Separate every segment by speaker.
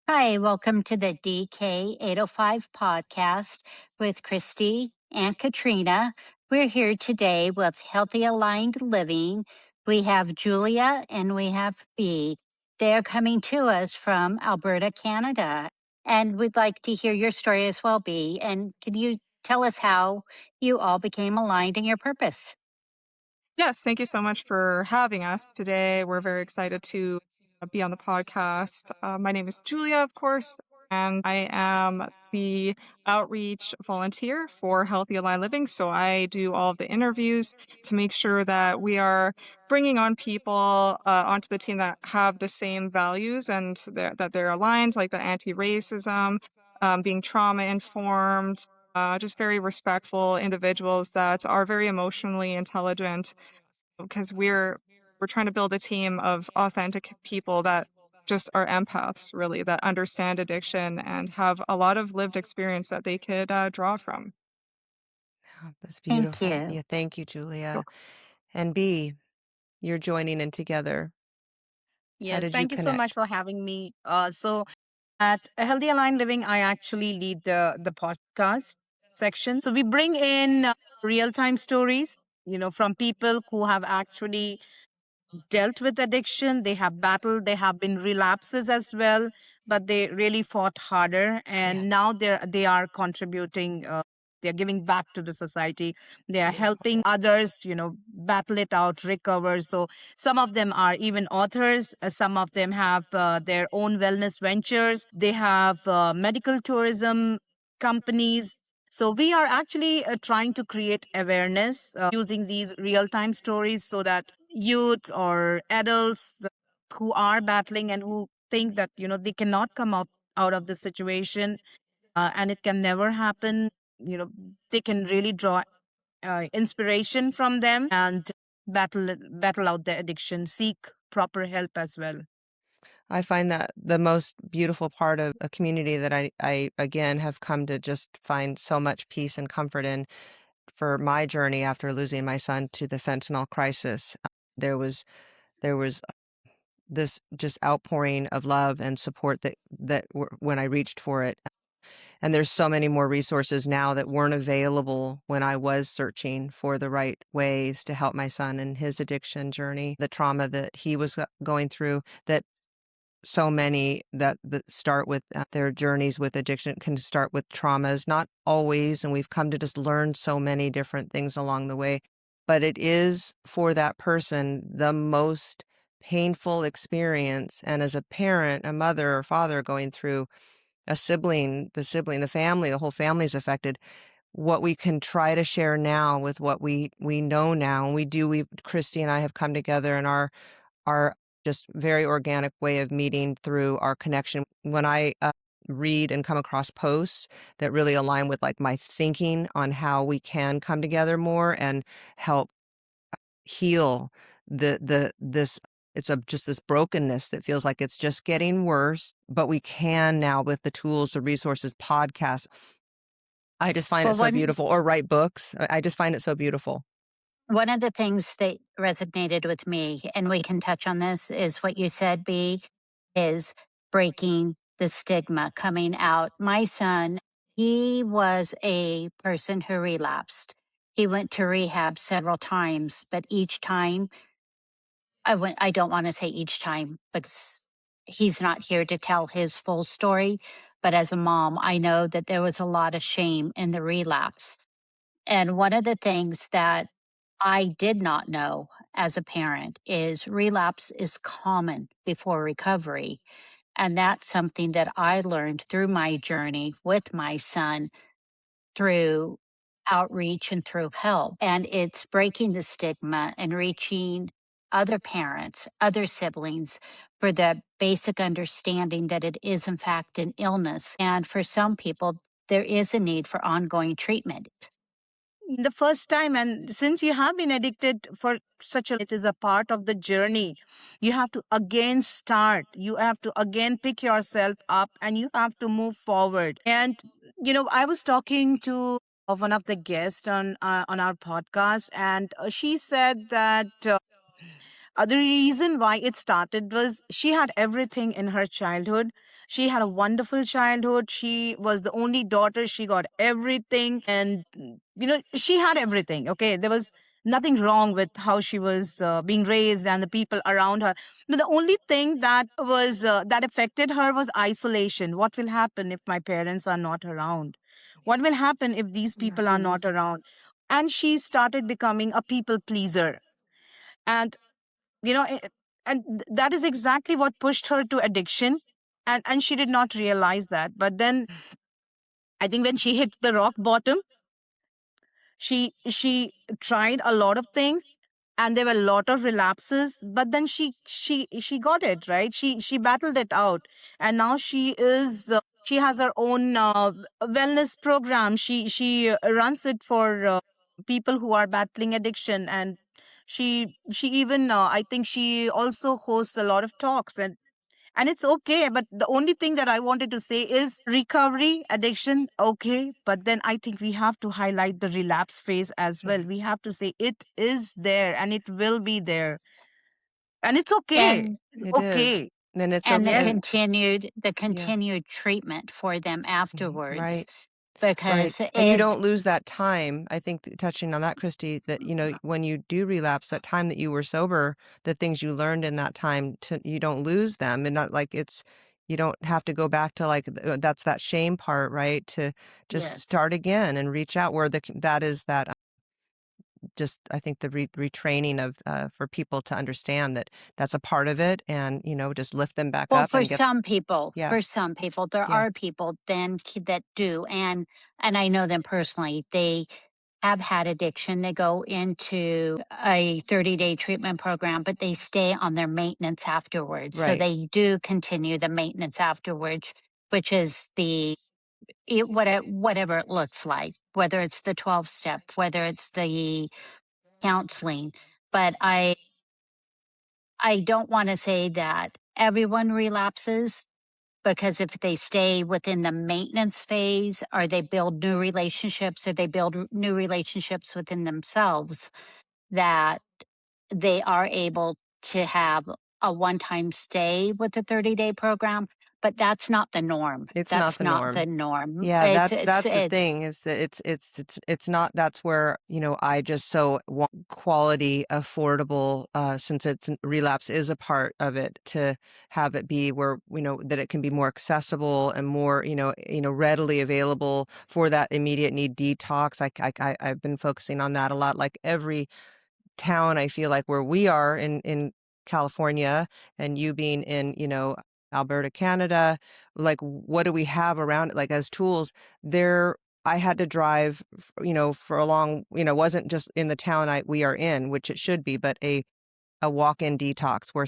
Speaker 1: Hi, welcome to the DK 805 podcast with Kristi and Katrina. We're here today with Healthy Aligned Living. We have Julia and we have B. They're coming to us from Alberta, Canada. And we'd like to hear your story as well, B. And can you tell us how you all became aligned in your purpose?
Speaker 2: Yes, thank you so much for having us today. We're very excited to be on the podcast. My name is Julia, of course, and I am the outreach volunteer for Healthy Aligned Living. So I do all of the interviews to make sure that we are bringing on people onto the team that have the same values and that they're aligned, like the anti-racism, being trauma informed. Just very respectful individuals that are very emotionally intelligent because we're trying to build a team of authentic people that just are empaths, really, that understand addiction and have a lot of lived experience that they could draw from.
Speaker 3: Oh, that's
Speaker 1: Thank
Speaker 3: beautiful.
Speaker 1: you.
Speaker 3: Yeah, thank you, Julia. And B, you're joining in together. How
Speaker 4: Yes,
Speaker 3: did you
Speaker 4: thank you so much
Speaker 3: connect?
Speaker 4: for having me. So at Healthy Aligned Living, I actually lead the podcast section. So we bring in real time stories, from people who have actually dealt with addiction. They have battled. They have been relapses as well, but they really fought harder,
Speaker 3: Yeah,
Speaker 4: and now they are contributing. They're giving back to the society. They are
Speaker 3: beautiful.
Speaker 4: helping others, battle it out, recover. So some of them are even authors. Some of them have their own wellness ventures. They have medical tourism companies. So we are actually trying to create awareness using these real time stories so that youth or adults who are battling and who think that they cannot come out of the situation and it can never happen, you know they can really draw inspiration from them and battle out their addiction, seek proper help as well.
Speaker 3: I find that the most beautiful part of a community that I again have come to just find so much peace and comfort in for my journey after losing my son to the fentanyl crisis. There was this just outpouring of love and support when I reached for it. And there's so many more resources now that weren't available when I was searching for the right ways to help my son in his addiction journey, the trauma that he was going through, that so many that start with their journeys with addiction can start with traumas, not always. And we've come to just learn so many different things along the way. But it is for that person the most painful experience. And as a parent, a mother or father going through a sibling, the family, the whole family is affected. What we can try to share now with what we know now, and Christy and I have come together in our just very organic way of meeting through our connection. When I read and come across posts that really align with like my thinking on how we can come together more and help heal this it's just this brokenness that feels like it's just getting worse, but we can now with the tools, the resources, podcasts. I just find it
Speaker 1: Well,
Speaker 3: so
Speaker 1: one
Speaker 3: beautiful, or write books. I just find it so beautiful.
Speaker 1: One of the things that resonated with me, and we can touch on this, is what you said, B, is breaking the stigma coming out. My son, he was a person who relapsed. He went to rehab several times, but each time I don't want to say each time because he's not here to tell his full story. But as a mom, I know that there was a lot of shame in the relapse. And one of the things that I did not know as a parent is relapse is common before recovery. And that's something that I learned through my journey with my son through outreach and through help. And it's breaking the stigma and reaching other parents, other siblings for the basic understanding that it is, in fact, an illness. And for some people, there is a need for ongoing treatment.
Speaker 4: The first time, and since you have been addicted for such a, it is a part of the journey. You have to again start, you have to again pick yourself up, and you have to move forward. And I was talking to one of the guests on our podcast, and she said that The reason why it started was she had everything in her childhood. She had a wonderful childhood. She was the only daughter. She got everything. And, she had everything. Okay. There was nothing wrong with how she was being raised and the people around her. But the only thing that was that affected her was isolation. What will happen if my parents are not around? What will happen if these people are not around? And she started becoming a people pleaser. And you know it- that is exactly what pushed her to addiction, and she did not realize that. But then I think when she hit the rock bottom, she tried a lot of things, and there were a lot of relapses, but then she got it right. She battled it out, and now she has her own wellness program. She runs it for people who are battling addiction, and she even I think she also hosts a lot of talks, and it's okay. But the only thing that I wanted to say is recovery, addiction, okay. But then I think we have to highlight the relapse phase as well. We have to say it is there and it will be there. And it's okay.
Speaker 1: And
Speaker 4: It's
Speaker 3: It is.
Speaker 4: okay.
Speaker 3: And it's
Speaker 1: and
Speaker 3: okay.
Speaker 1: the
Speaker 4: Yes.
Speaker 1: continued treatment for them afterwards,
Speaker 3: Right. Right.
Speaker 1: because
Speaker 3: And you
Speaker 1: it's
Speaker 3: don't lose that time. I think touching on that, Kristi, that, when you do relapse, that time that you were sober, the things you learned in that time, you don't lose them. And not like you don't have to go back to like, that's that shame part, right? To just
Speaker 1: yes.
Speaker 3: start again and reach out where that is that just, I think the retraining of, for people to understand that that's a part of it and, just lift them back
Speaker 1: Well,
Speaker 3: up and get, yeah,
Speaker 1: for some people, there
Speaker 3: yeah,
Speaker 1: are people then that do, and I know them personally. They have had addiction. They go into a 30-day treatment program, but they stay on their maintenance afterwards. So
Speaker 3: right.
Speaker 1: they do continue the maintenance afterwards, which is whatever it looks like, whether it's the 12 step, whether it's the counseling. But I don't want to say that everyone relapses, because if they stay within the maintenance phase, or they build new relationships, or they build new relationships within themselves, that they are able to have a one-time stay with the 30-day program. But that's not the norm.
Speaker 3: It's not
Speaker 1: That's
Speaker 3: the
Speaker 1: not
Speaker 3: norm.
Speaker 1: the norm.
Speaker 3: Yeah, that's the
Speaker 1: It's
Speaker 3: thing is that it's not. That's where, I just so want quality, affordable, since relapse is a part of it, to have it be where, that it can be more accessible and more, readily available for that immediate need detox. I've been focusing on that a lot. Like every town, I feel like where we are in California, and you being in, Alberta, Canada, like what do we have around it? Like as tools there, I had to drive, for a long, wasn't just in the town we are in, which it should be, but a walk-in detox where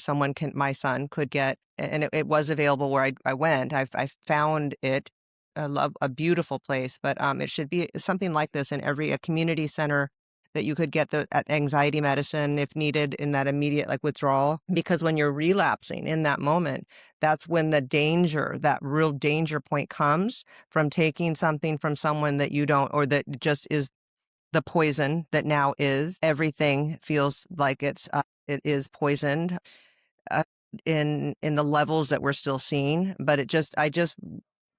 Speaker 3: my son could get, and it was available where I went. I found it. I love a beautiful place, but it should be something like this in a community center, that you could get the anxiety medicine if needed in that immediate like withdrawal. Because when you're relapsing in that moment, that's when that real danger point comes from taking something from someone that you don't, or that just is the poison that now is. Everything feels like it is poisoned, uh, in the levels that we're still seeing. But I just,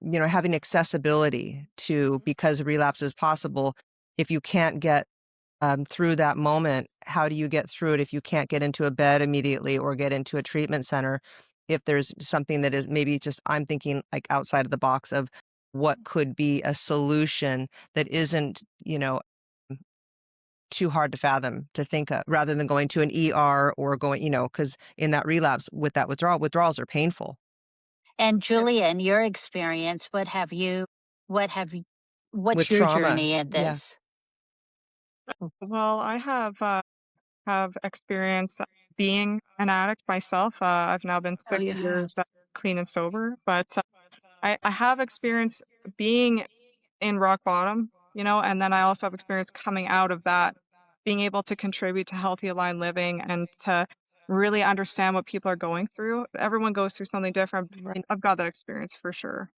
Speaker 3: having accessibility to, because relapse is possible. If you can't get through that moment, how do you get through it if you can't get into a bed immediately or get into a treatment center? If there's something that is maybe just, I'm thinking like outside of the box of what could be a solution that isn't, too hard to fathom to think of, rather than going to an ER or going, because in that relapse with that withdrawals are painful.
Speaker 1: And Julia, in your experience, what have you,
Speaker 3: With
Speaker 1: what's your
Speaker 3: trauma.
Speaker 1: journey in
Speaker 3: Yeah.
Speaker 1: this?
Speaker 2: Well, I have experience being an addict myself. I've now been
Speaker 1: Oh,
Speaker 2: 6 years clean and sober, but I have experience being in rock bottom, and then I also have experience coming out of that, being able to contribute to healthy, aligned living and to really understand what people are going through. Everyone goes through something different.
Speaker 3: Right.
Speaker 2: I've got that experience for sure.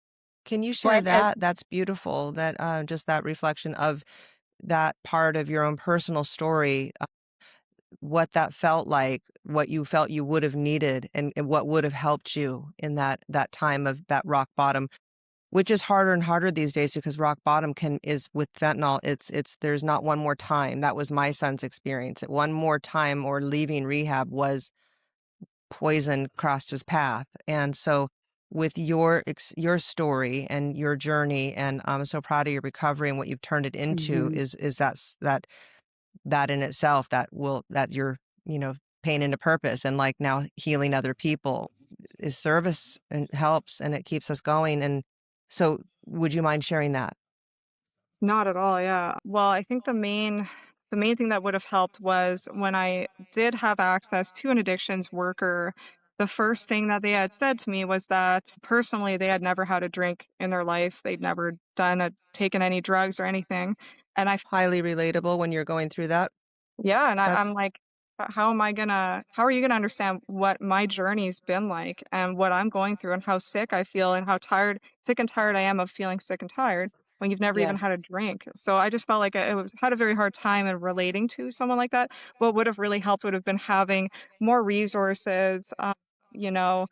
Speaker 3: Can you share
Speaker 1: what
Speaker 3: that? That's beautiful. That just that reflection of that part of your own personal story, what that felt like, what you felt you would have needed, and what would have helped you in that time of that rock bottom, which is harder and harder these days because rock bottom is with fentanyl. It's there's not one more time. That was my son's experience. One more time or leaving rehab was poison crossed his path. And so with your story and your journey, and I'm so proud of your recovery and what you've turned it into,
Speaker 1: Mhm.
Speaker 3: is that in itself that you're, paying into purpose, and like now healing other people is service and helps, and it keeps us going. And so would you mind sharing that?
Speaker 2: Not at all, yeah. Well, I think the main thing that would have helped was when I did have access to an addictions worker, the first thing that they had said to me was that personally they had never had a drink in their life. They'd never taken any drugs or anything. And I
Speaker 3: Highly relatable when you're going through that.
Speaker 2: Yeah, and I'm
Speaker 3: That's
Speaker 2: like, how are you gonna understand what my journey's been like and what I'm going through and how sick I feel and how sick and tired I am of feeling sick and tired when you've never even
Speaker 3: yes.
Speaker 2: had a drink. So I just felt like had a very hard time in relating to someone like that. What would have really helped would have been having more resources, you know,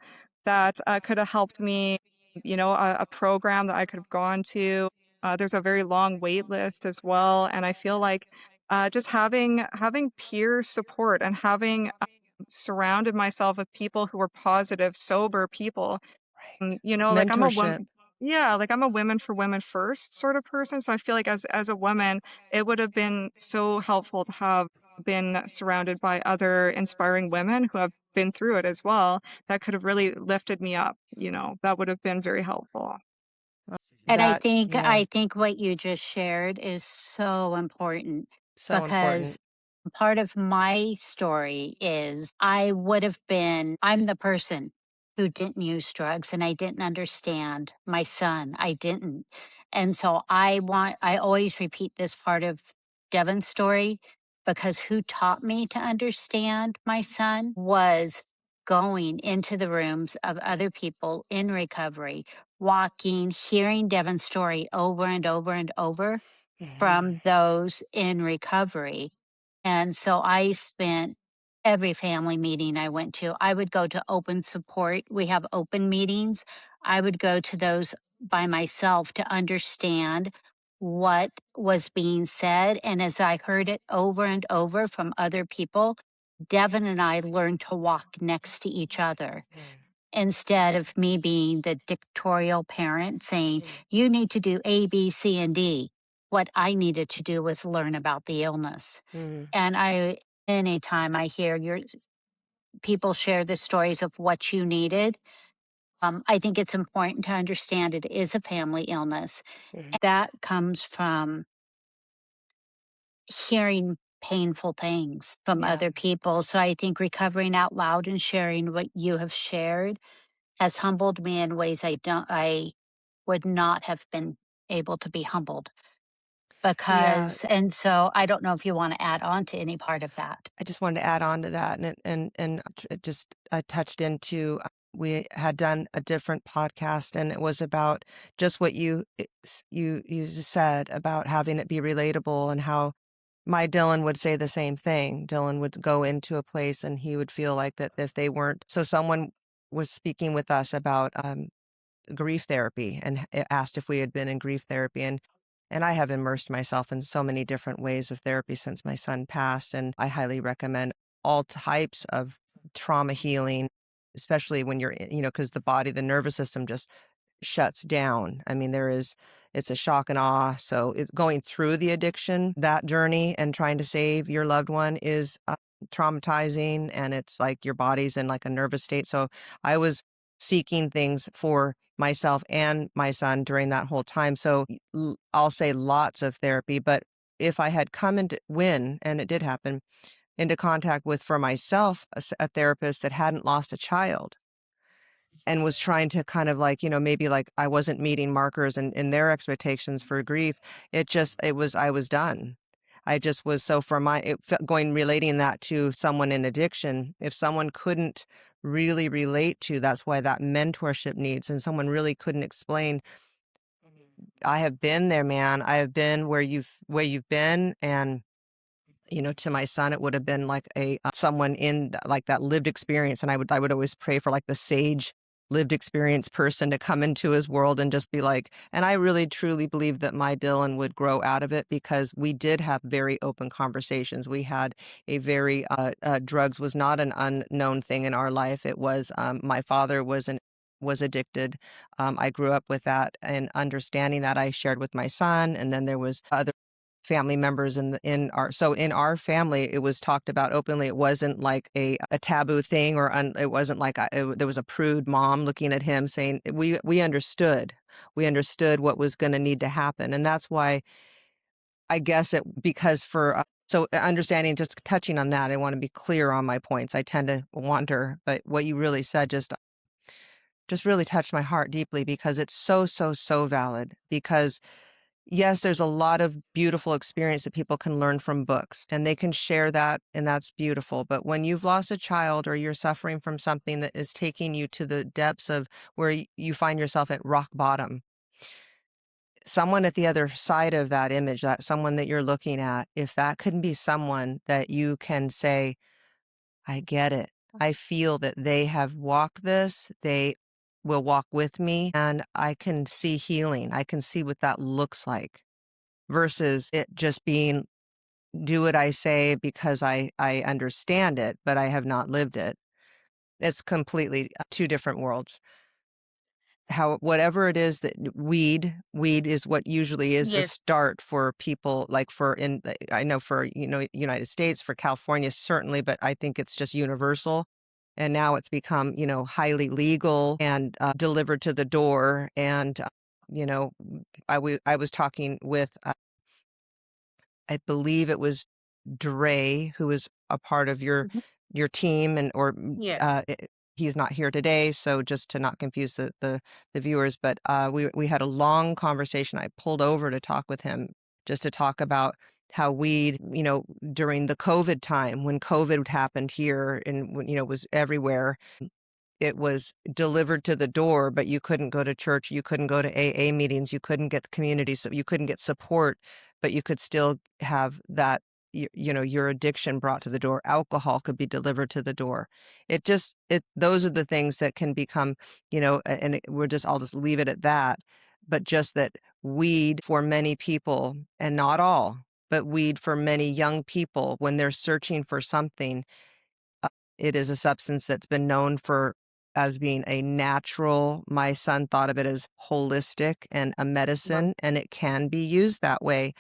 Speaker 2: that could have helped me, a program that I could have gone to. There's a very long wait list as well, and I feel like just having peer support and having surrounded myself with people who were positive, sober people.
Speaker 3: Right.
Speaker 2: Like I'm a
Speaker 3: Mentorship.
Speaker 2: woman. Yeah, like I'm a women for women first sort of person. So I feel like as a woman, it would have been so helpful to have been surrounded by other inspiring women who have been through it as well. That could have really lifted me up. That would have been very helpful.
Speaker 1: And I
Speaker 3: That,
Speaker 1: think
Speaker 3: yeah,
Speaker 1: I think what you just shared is so important
Speaker 3: so
Speaker 1: because
Speaker 3: important.
Speaker 1: part of my story is I'm the person who didn't use drugs and I didn't understand my son. I didn't. And so I always repeat this part of Devin's story because who taught me to understand my son was going into the rooms of other people in recovery, walking, hearing Devin's story over and over and over
Speaker 3: Mhm.
Speaker 1: from those in recovery. And so I spent every family meeting I went to, I would go to open support. We have open meetings. I would go to those by myself to understand what was being said. And as I heard it over and over from other people, Devin and I learned to walk next to each other instead of me being the dictatorial parent saying, you need to do A, B, C, and D. What I needed to do was learn about the illness.
Speaker 3: Mhm.
Speaker 1: And anytime I hear your people share the stories of what you needed, I think it's important to understand it is a family illness.
Speaker 3: Mhm.
Speaker 1: That comes from hearing painful things from
Speaker 3: Yeah.
Speaker 1: other people. So I think recovering out loud and sharing what you have shared has humbled me in ways I would not have been able to be humbled
Speaker 3: Yeah.
Speaker 1: and so I don't know if you want to add on to any part of that.
Speaker 3: I just wanted to add on to that, it just I touched into we had done a different podcast, and it was about just what you just said about having it be relatable, and how my Dylan would say the same thing. Dylan would go into a place and he would feel like that if they weren't, so someone was speaking with us about grief therapy, and asked if we had been in grief therapy, and I have immersed myself in so many different ways of therapy since my son passed, and I highly recommend all types of trauma healing, especially when you're because the nervous system just shuts down. I mean, it's a shock and awe. So going through the addiction, that journey, and trying to save your loved one is traumatizing, and it's like your body's in like a nervous state. So I was seeking things for myself and my son during that whole time. So I'll say lots of therapy, but if I had come into and it did happen, into contact with for myself a therapist that hadn't lost a child, and was trying to kind of like, maybe like I wasn't meeting markers and in their expectations for grief. I was done. I just was so for my, relating that to someone in addiction, if someone couldn't really relate to, that's why that mentorship needs, and someone really couldn't explain, I have been there, man. I have been where you've been, and To my son, it would have been like a someone in like that lived experience, and I would always pray for like the sage lived experience person to come into his world and just be like, and I really truly believe that my Dylan would grow out of it because we did have very open conversations. We had a very drugs was not an unknown thing in our life. It was my father was addicted. I grew up with that and understanding that I shared with my son, and then there was other family members in our family. It was talked about openly. It wasn't like a taboo thing, it wasn't like there was a prude mom looking at him saying we understood what was going to need to happen. And that's why I guess it because for so understanding, just touching on that, I want to be clear on my points. I tend to wander, but what you really said just really touched my heart deeply because it's so, so, so valid. Because yes, there's a lot of beautiful experience that people can learn from books and they can share that, and that's beautiful. But when you've lost a child or you're suffering from something that is taking you to the depths of where you find yourself at rock bottom, someone at the other side of that image, that someone that you're looking at, if that can be someone that you can say, I get it. I feel that they have walked this. They will walk with me, and I can see healing. I can see what that looks like versus it just being do what I say because I understand it, but I have not lived it. It's completely two different worlds. Whatever it is that weed is what usually is the
Speaker 4: Yes.
Speaker 3: start for people, like I know for, United States, for California, certainly, but I think it's just universal. And now it's become, highly legal and delivered to the door. And, you know, I was talking with, I believe it was Dre, who is a part of your
Speaker 4: Mhm.
Speaker 3: your team, and or
Speaker 4: Yes.
Speaker 3: he's not here today, so just to not confuse the viewers, but we had a long conversation. I pulled over to talk with him just to talk about how weed, during the COVID time when COVID happened here and when was everywhere, it was delivered to the door, but you couldn't go to church, you couldn't go to AA meetings, you couldn't get community, so you couldn't get support, but you could still have that, your addiction brought to the door. Alcohol could be delivered to the door. Those are the things that can become, I'll just leave it at that. But just that weed for many people, and not all, but weed for many young people when they're searching for something, it is a substance that's been known for as being a natural. My son thought of it as holistic and a
Speaker 4: Wow.
Speaker 3: medicine, and it can be used that way.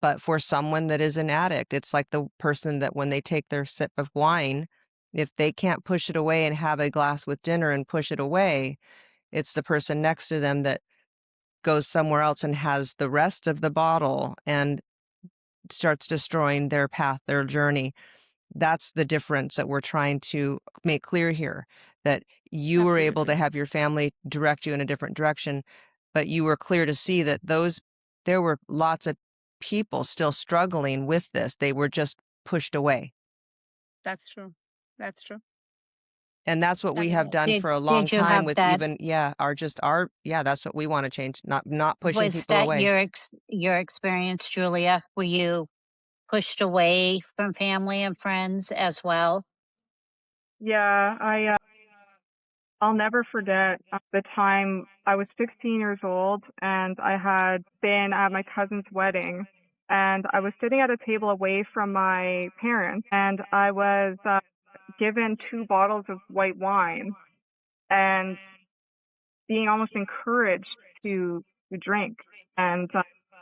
Speaker 3: But for someone that is an addict, it's like the person that when they take their sip of wine, if they can't push it away and have a glass with dinner and push it away, it's the person next to them that goes somewhere else and has the rest of the bottle and starts destroying their path, their journey. That's the difference that we're trying to make clear here, that you were able to
Speaker 4: Absolutely.
Speaker 3: have your family direct you in a different direction, but you were clear to see that there were lots of people still struggling with this. They were just pushed away.
Speaker 4: That's true. That's true.
Speaker 3: And that's what we
Speaker 4: That is
Speaker 3: have done for a long
Speaker 1: Did you
Speaker 3: time
Speaker 1: have
Speaker 3: with
Speaker 1: that?
Speaker 3: even, yeah, that's what we want to change, not pushing
Speaker 1: Was
Speaker 3: people
Speaker 1: that
Speaker 3: away.
Speaker 1: your experience, Julia? Were you pushed away from family and friends as well?
Speaker 2: Yeah, I'll never forget the time I was 16 years old and I had been at my cousin's wedding, and I was sitting at a table away from my parents, and I was given two bottles of white wine and being almost encouraged to drink. And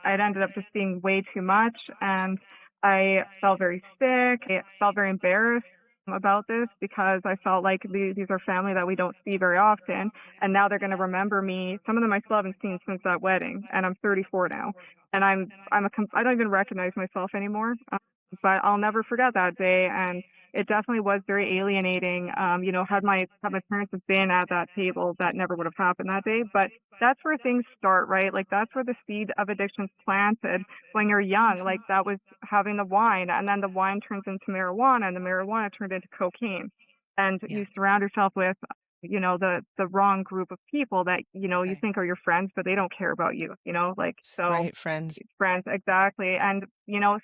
Speaker 2: it ended up just being way too much. And I felt very sick. I felt very embarrassed about this because I felt like these are family that we don't see very often. And now they're going to remember me. Some of them I still haven't seen since that wedding. And I'm 34 now. And I don't even recognize myself anymore. But I'll never forget that day. And it definitely was very alienating. Had my parents have been at that table, that never would have happened that day. But that's where things start, right? Like that's where the seed of addiction's planted when you're young.
Speaker 4: Mhm.
Speaker 2: Like that was having the wine, and then the wine turns into marijuana, and the marijuana turned into cocaine. And
Speaker 3: Yeah.
Speaker 2: you surround yourself with the wrong group of people that, you
Speaker 3: Right.
Speaker 2: think are your friends, but they don't care about you, like, so
Speaker 3: Right, friends.
Speaker 2: friends, exactly. And,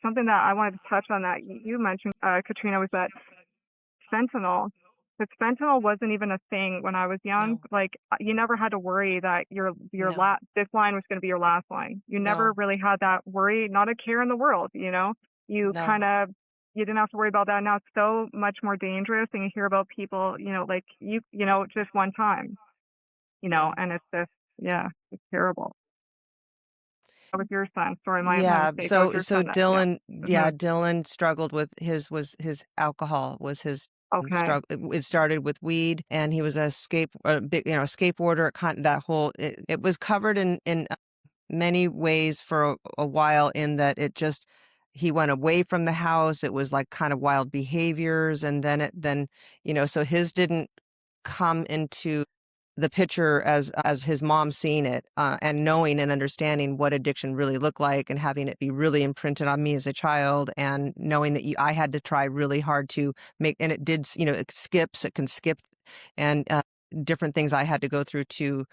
Speaker 2: something that I wanted to touch on that you mentioned, Katrina, was that fentanyl. Because fentanyl wasn't even a thing when I was young.
Speaker 3: No,
Speaker 2: Like, you never had to worry that
Speaker 3: no,
Speaker 2: this line was going to be your last line. You never
Speaker 3: no,
Speaker 2: really had that worry, not a care in the world. You
Speaker 3: no.
Speaker 2: kind of you didn't have to worry about that. Now it's so much more dangerous, and you hear about people, like just one time,
Speaker 3: Yeah.
Speaker 2: and it's just, yeah, it's terrible. That was your son. Sorry, my
Speaker 3: Yeah,
Speaker 2: mistake. That was
Speaker 3: so
Speaker 2: your
Speaker 3: so
Speaker 2: son. That, yeah.
Speaker 3: Dylan,
Speaker 2: Hmm.
Speaker 3: yeah, Dylan struggled with his alcohol was his
Speaker 2: Okay.
Speaker 3: struggle. It started with weed, and he was a big, skateboarder. That whole it was covered in many ways for a while, in that it just he went away from the house. It was like kind of wild behaviors, and then so his didn't come into the picture as his mom seeing it, and knowing and understanding what addiction really looked like, and having it be really imprinted on me as a child, and knowing that I had to try really hard to make, and it did, it can skip, and different things I had to go through to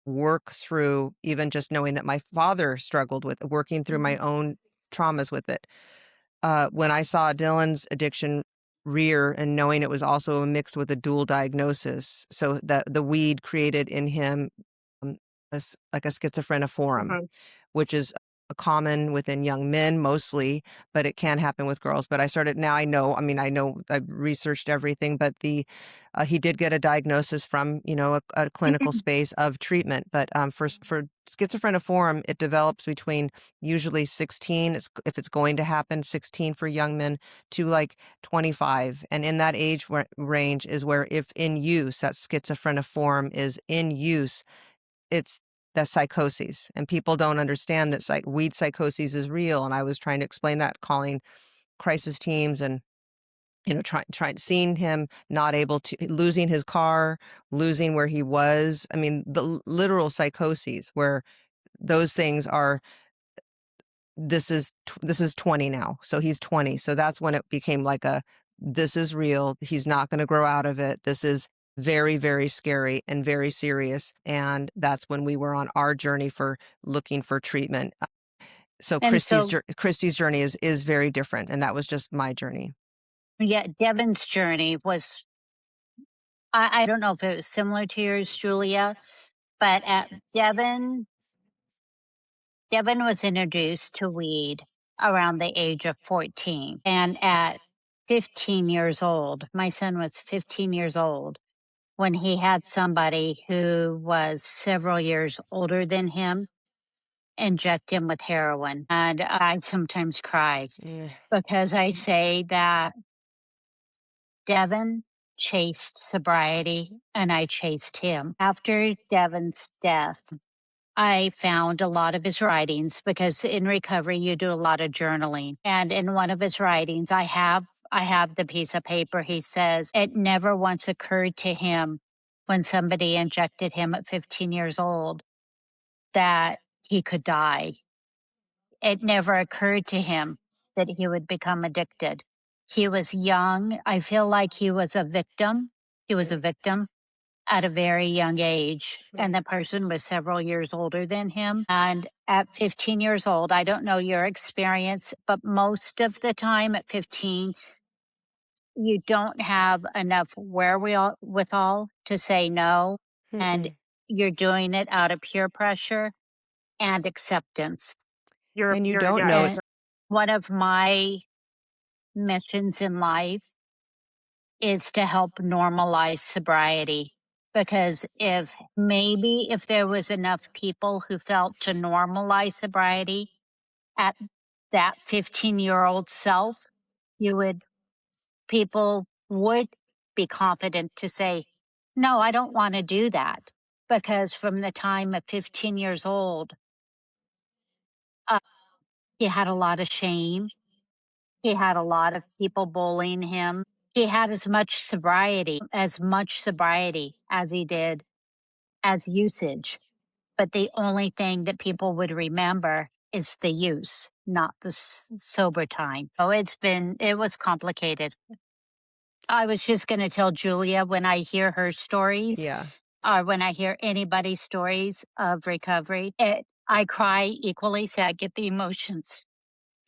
Speaker 3: work through, even just knowing that my father struggled with working through my own traumas with it. When I saw Dylan's addiction rear, and knowing it was also mixed with a dual diagnosis, so that the weed created in him, um, like a schizophreniform,
Speaker 2: Hmm.
Speaker 3: which is common within young men mostly, but it can happen with girls. But I started now. I know I've researched everything, but he did get a diagnosis from a clinical space of treatment. But for schizophreniform, it develops between usually 16, if it's going to happen, 16 for young men, to like 25, and in that age range is where, if in use, that schizophreniform is in use, it's the psychoses, and people don't understand that weed psychoses is real. And I was trying to explain that, calling crisis teams, and trying seeing him not able to, losing his car, losing where he was. I mean, the literal psychoses, where those things are. This is 20 now, so he's 20, so that's when it became like this is real, he's not going to grow out of it, this is very, very scary and very serious. And that's when we were on our journey for looking for treatment. So
Speaker 1: And so,
Speaker 3: Christy's journey is very different, and that was just my journey.
Speaker 1: yeah, Devin's journey was, I don't know if it was similar to yours, Julia, but at Devin was introduced to weed around the age of 14. And at 15 years old, my son was 15 years old when he had somebody who was several years older than him inject him with heroin. And I sometimes cry
Speaker 3: Mm.
Speaker 1: because I say that Devin chased sobriety and I chased him. After Devin's death, I found a lot of his writings because in recovery you do a lot of journaling. And in one of his writings, I have the piece of paper. He says it never once occurred to him when somebody injected him at 15 years old that he could die. It never occurred to him that he would become addicted. He was young. I feel like he was a victim. He was a
Speaker 3: Right,
Speaker 1: victim at a very young age. And
Speaker 3: right.
Speaker 1: the person was several years older than him. And at 15 years old, I don't know your experience, but most of the time at 15, you don't have enough wherewithal to say no. And
Speaker 3: Mm-mm.
Speaker 1: you're doing it out of peer pressure and acceptance.
Speaker 3: And you
Speaker 2: You're
Speaker 3: don't
Speaker 2: yeah.
Speaker 3: know
Speaker 1: And
Speaker 3: it's.
Speaker 1: one of my missions in life is to help normalize sobriety. Because if there was enough people who felt to normalize sobriety at that 15-year-old self, you would, people would be confident to say, no, I don't want to do that. Because from the time of 15 years old, uh, he had a lot of shame. He had a lot of people bullying him. He had as much sobriety as he did as usage. But the only thing that people would remember is the use, not the sober time. So it was complicated. I was just going to tell Julia when I hear her stories,
Speaker 3: Yeah.
Speaker 1: or when I hear anybody's stories of recovery, I cry equally. So I get the emotions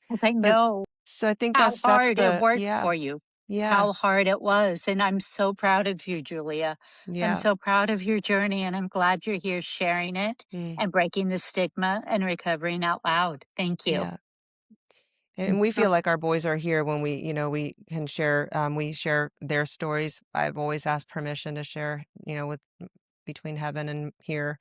Speaker 1: because I
Speaker 3: But
Speaker 1: know
Speaker 3: so I think
Speaker 1: how
Speaker 3: that's
Speaker 1: hard it
Speaker 3: the
Speaker 1: worked
Speaker 3: yeah.
Speaker 1: for you,
Speaker 3: Yeah.
Speaker 1: how hard it was. And I'm so proud of you, Julia. I'm
Speaker 3: Yeah.
Speaker 1: so proud of your journey, and I'm glad you're here sharing it
Speaker 3: Mm,
Speaker 1: and breaking the stigma and recovering out loud. Thank you.
Speaker 3: yeah. And we feel like our boys are here when we can share, we share their stories. I've always asked permission to share, with between heaven and here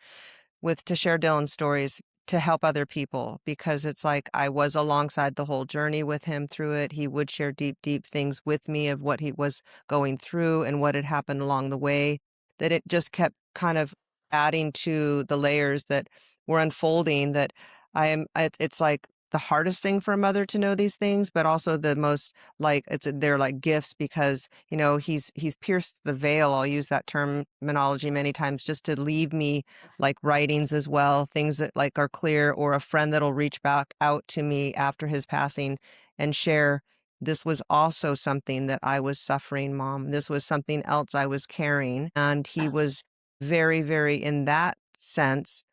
Speaker 3: to share Dylan's stories to help other people because it's like I was alongside the whole journey with him through it. He would share deep, deep things with me of what he was going through and what had happened along the way, that it just kept kind of adding to the layers that were unfolding that it's like the hardest thing for a mother to know these things, but also the most like they're like gifts because, he's pierced the veil. I'll use that terminology many times just to leave me like writings as well, things that like are clear, or a friend that'll reach back out to me after his passing and share, this was also something that I was suffering, Mom. This was something else I was carrying. And he was very, very, in that sense,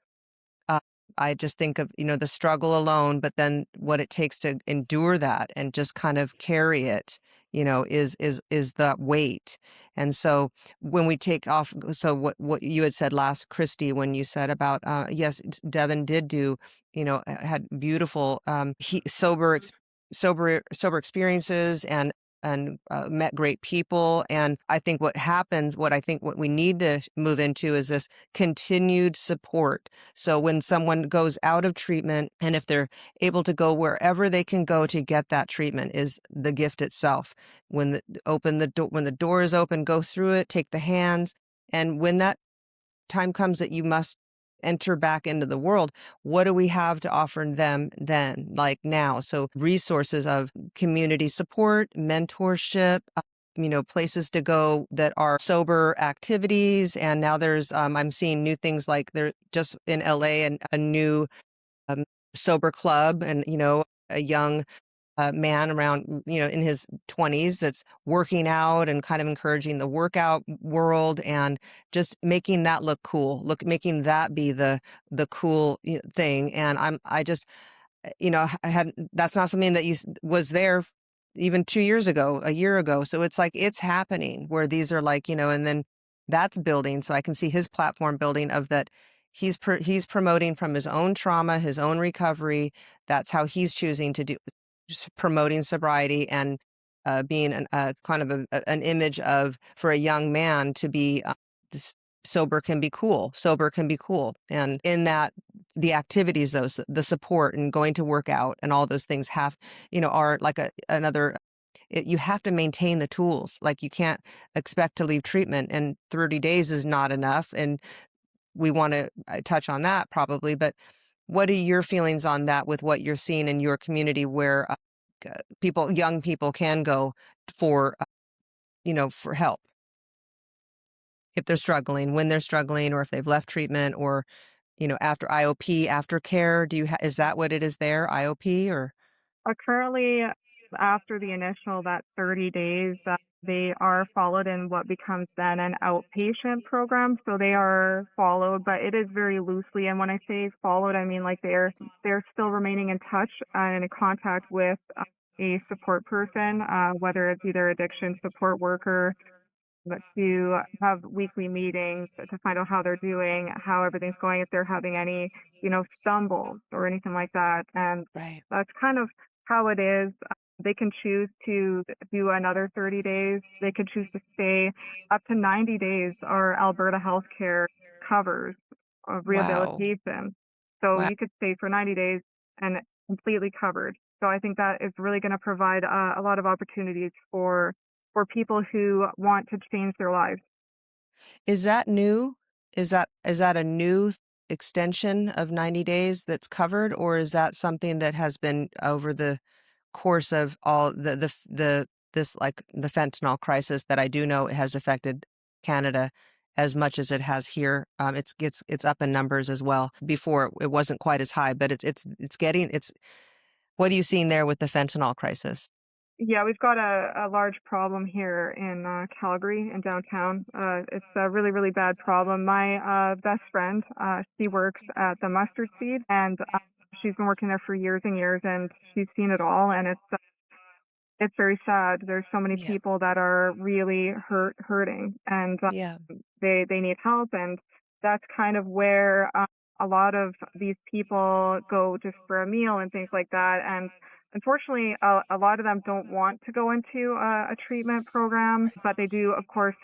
Speaker 3: uh, I just think of, the struggle alone, but then what it takes to endure that and just kind of carry it, is that weight. And so when we take off, so what you had said last, Kristi, when you said about, yes, Devin did do, had beautiful, sober experiences and met great people. And I think what we need to move into is this continued support. So when someone goes out of treatment, and if they're able to go wherever they can go to get that treatment, is the gift itself. When the door is open, go through it, take the hands. And when that time comes that you must enter back into the world, what do we have to offer them then, like now? So resources of community support, mentorship, places to go that are sober activities. And now I'm seeing new things like they're just in LA and a new um, sober club and, a young man around, in his 20s that's working out and kind of encouraging the workout world and just making that look cool, making that be the cool thing. And I just, I had, that's not something that was there even 2 years ago, a year ago. So it's like, it's happening where these are like, and then that's building. So I can see his platform building of that. He's promoting from his own trauma, his own recovery. That's how he's choosing to do, just promoting sobriety and being kind of an image of, for a young man to be this, sober can be cool. Sober can be cool. And in that, the activities, the support and going to work out and all those things are like another, you have to maintain the tools. Like you can't expect to leave treatment and 30 days is not enough. And we want to touch on that probably, but what are your feelings on that with what you're seeing in your community where young people can go for, for help if they're struggling, when they're struggling, or if they've left treatment or, after IOP, aftercare? Is that what it is there, IOP or?
Speaker 2: Currently, after the initial, that 30 days, they are followed in what becomes then an outpatient program. So they are followed, but it is very loosely. And when I say followed, I mean like they're still remaining in touch and in contact with a support person, whether it's either addiction support worker, but to have weekly meetings to find out how they're doing, how everything's going, if they're having any, stumbles or anything like that. And
Speaker 3: Right.
Speaker 2: that's kind of how it is. They can choose to do another 30 days. They can choose to stay up to 90 days. Our Alberta healthcare covers
Speaker 3: Wow.
Speaker 2: rehabilitation. So
Speaker 3: Wow.
Speaker 2: you could stay for 90 days and completely covered. So I think that is really going to provide a lot of opportunities for people who want to change their lives.
Speaker 3: Is that new? Is that a new extension of 90 days that's covered, or is that something that has been over the course of all this, like the fentanyl crisis that I do know has affected Canada as much as it has here? It's up in numbers as well. Before it wasn't quite as high, but it's what are you seeing there with the fentanyl crisis?
Speaker 2: Yeah, we've got a large problem here in Calgary, in downtown. It's a really, really bad problem. My best friend, she works at the mustard seed, and she's been working there for years and years, and she's seen it all, and it's very sad. There's so many
Speaker 3: Yeah.
Speaker 2: people that are really hurting, and
Speaker 3: Yeah.
Speaker 2: they need help, and that's kind of where a lot of these people go just for a meal and things like that. And unfortunately, a lot of them don't want to go into a treatment program, but they do. Of course,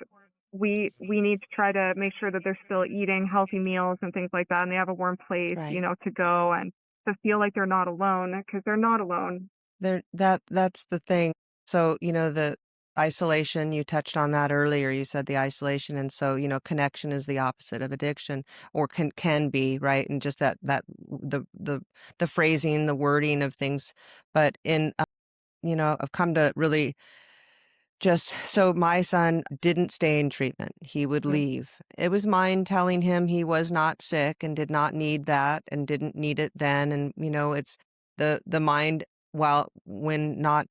Speaker 2: we need to try to make sure that they're still eating healthy meals and things like that, and they have a warm place,
Speaker 3: Right.
Speaker 2: to go and to feel like they're not alone, because they're not alone.
Speaker 3: That's the thing. So, the isolation, you touched on that earlier. You said the isolation, and so, connection is the opposite of addiction, or can be, right? And just the phrasing, the wording of things. But I've come to really just so my son didn't stay in treatment. He would
Speaker 2: Mm.
Speaker 3: leave. It was mine telling him he was not sick and did not need that and didn't need it then. And, it's the mind, while when not,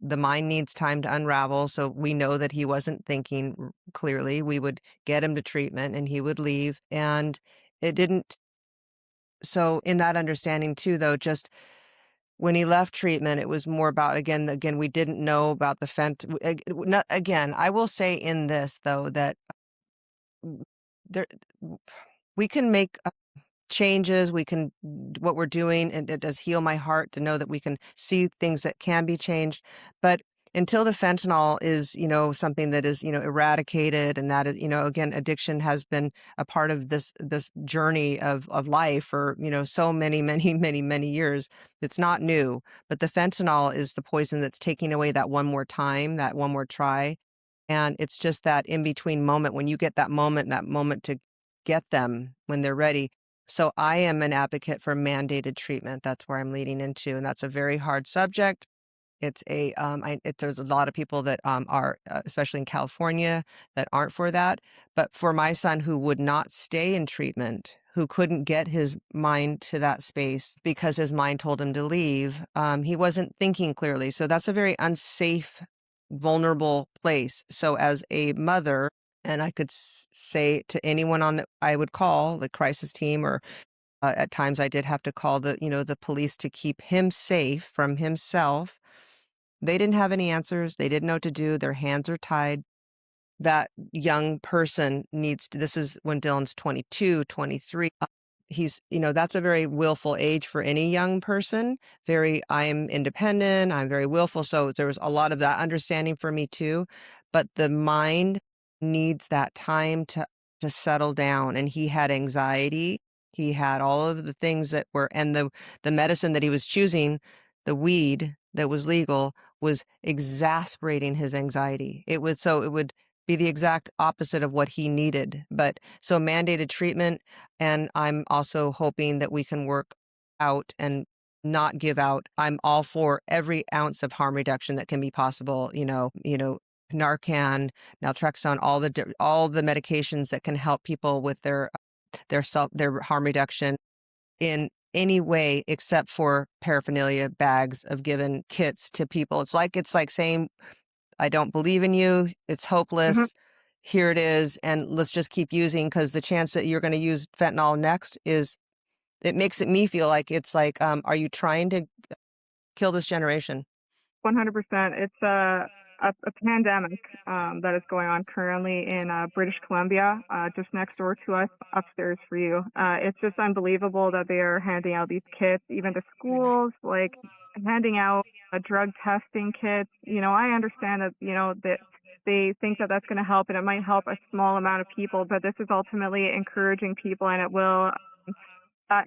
Speaker 3: the mind needs time to unravel. So we know that he wasn't thinking clearly. We would get him to treatment and he would leave. And it didn't. So in that understanding too, though, just when he left treatment, it was more about, again, we didn't know about the not, again, I will say in this, though, that there, we can make changes. We can, what we're doing, and it does heal my heart to know that we can see things that can be changed. But until the fentanyl is, something that is, eradicated, and that is, again, addiction has been a part of this journey of life for, so many, many, many, many years. It's not new, but the fentanyl is the poison that's taking away that one more time, that one more try. And it's just that in between moment when you get that moment to get them when they're ready. So I am an advocate for mandated treatment. That's where I'm leading into, and that's a very hard subject. It's there's a lot of people that are, especially in California, that aren't for that. But for my son who would not stay in treatment, who couldn't get his mind to that space because his mind told him to leave, he wasn't thinking clearly. So that's a very unsafe, vulnerable place. So as a mother, and I could say to anyone on that I would call the crisis team, or at times I did have to call the police to keep him safe from himself. They didn't have any answers. They didn't know what to do. Their hands are tied. That young person needs to, this is when Dylan's 22, 23. That's a very willful age for any young person. I'm independent. I'm very willful. So there was a lot of that understanding for me too. But the mind needs that time to settle down. And he had anxiety. He had all of the things that were, and the medicine that he was choosing, the weed that was legal, was exasperating his anxiety. It would be the exact opposite of what he needed. But so mandated treatment, and I'm also hoping that we can work out and not give out. I'm all for every ounce of harm reduction that can be possible, Narcan, naltrexone, all the medications that can help people with their harm reduction in any way except for paraphernalia bags of given kits to people. It's like saying, I don't believe in you. It's
Speaker 2: Hmm.
Speaker 3: hopeless. Here it is. And let's just keep using, because the chance that you're going to use fentanyl next it makes me feel like it's like, are you trying to kill this generation?
Speaker 2: 100%. It's a pandemic that is going on currently in British Columbia, just next door to us, upstairs for you. It's just unbelievable that they are handing out these kits, even to schools, like handing out drug testing kits. I understand that, that they think that that's going to help, and it might help a small amount of people, but this is ultimately encouraging people, and it will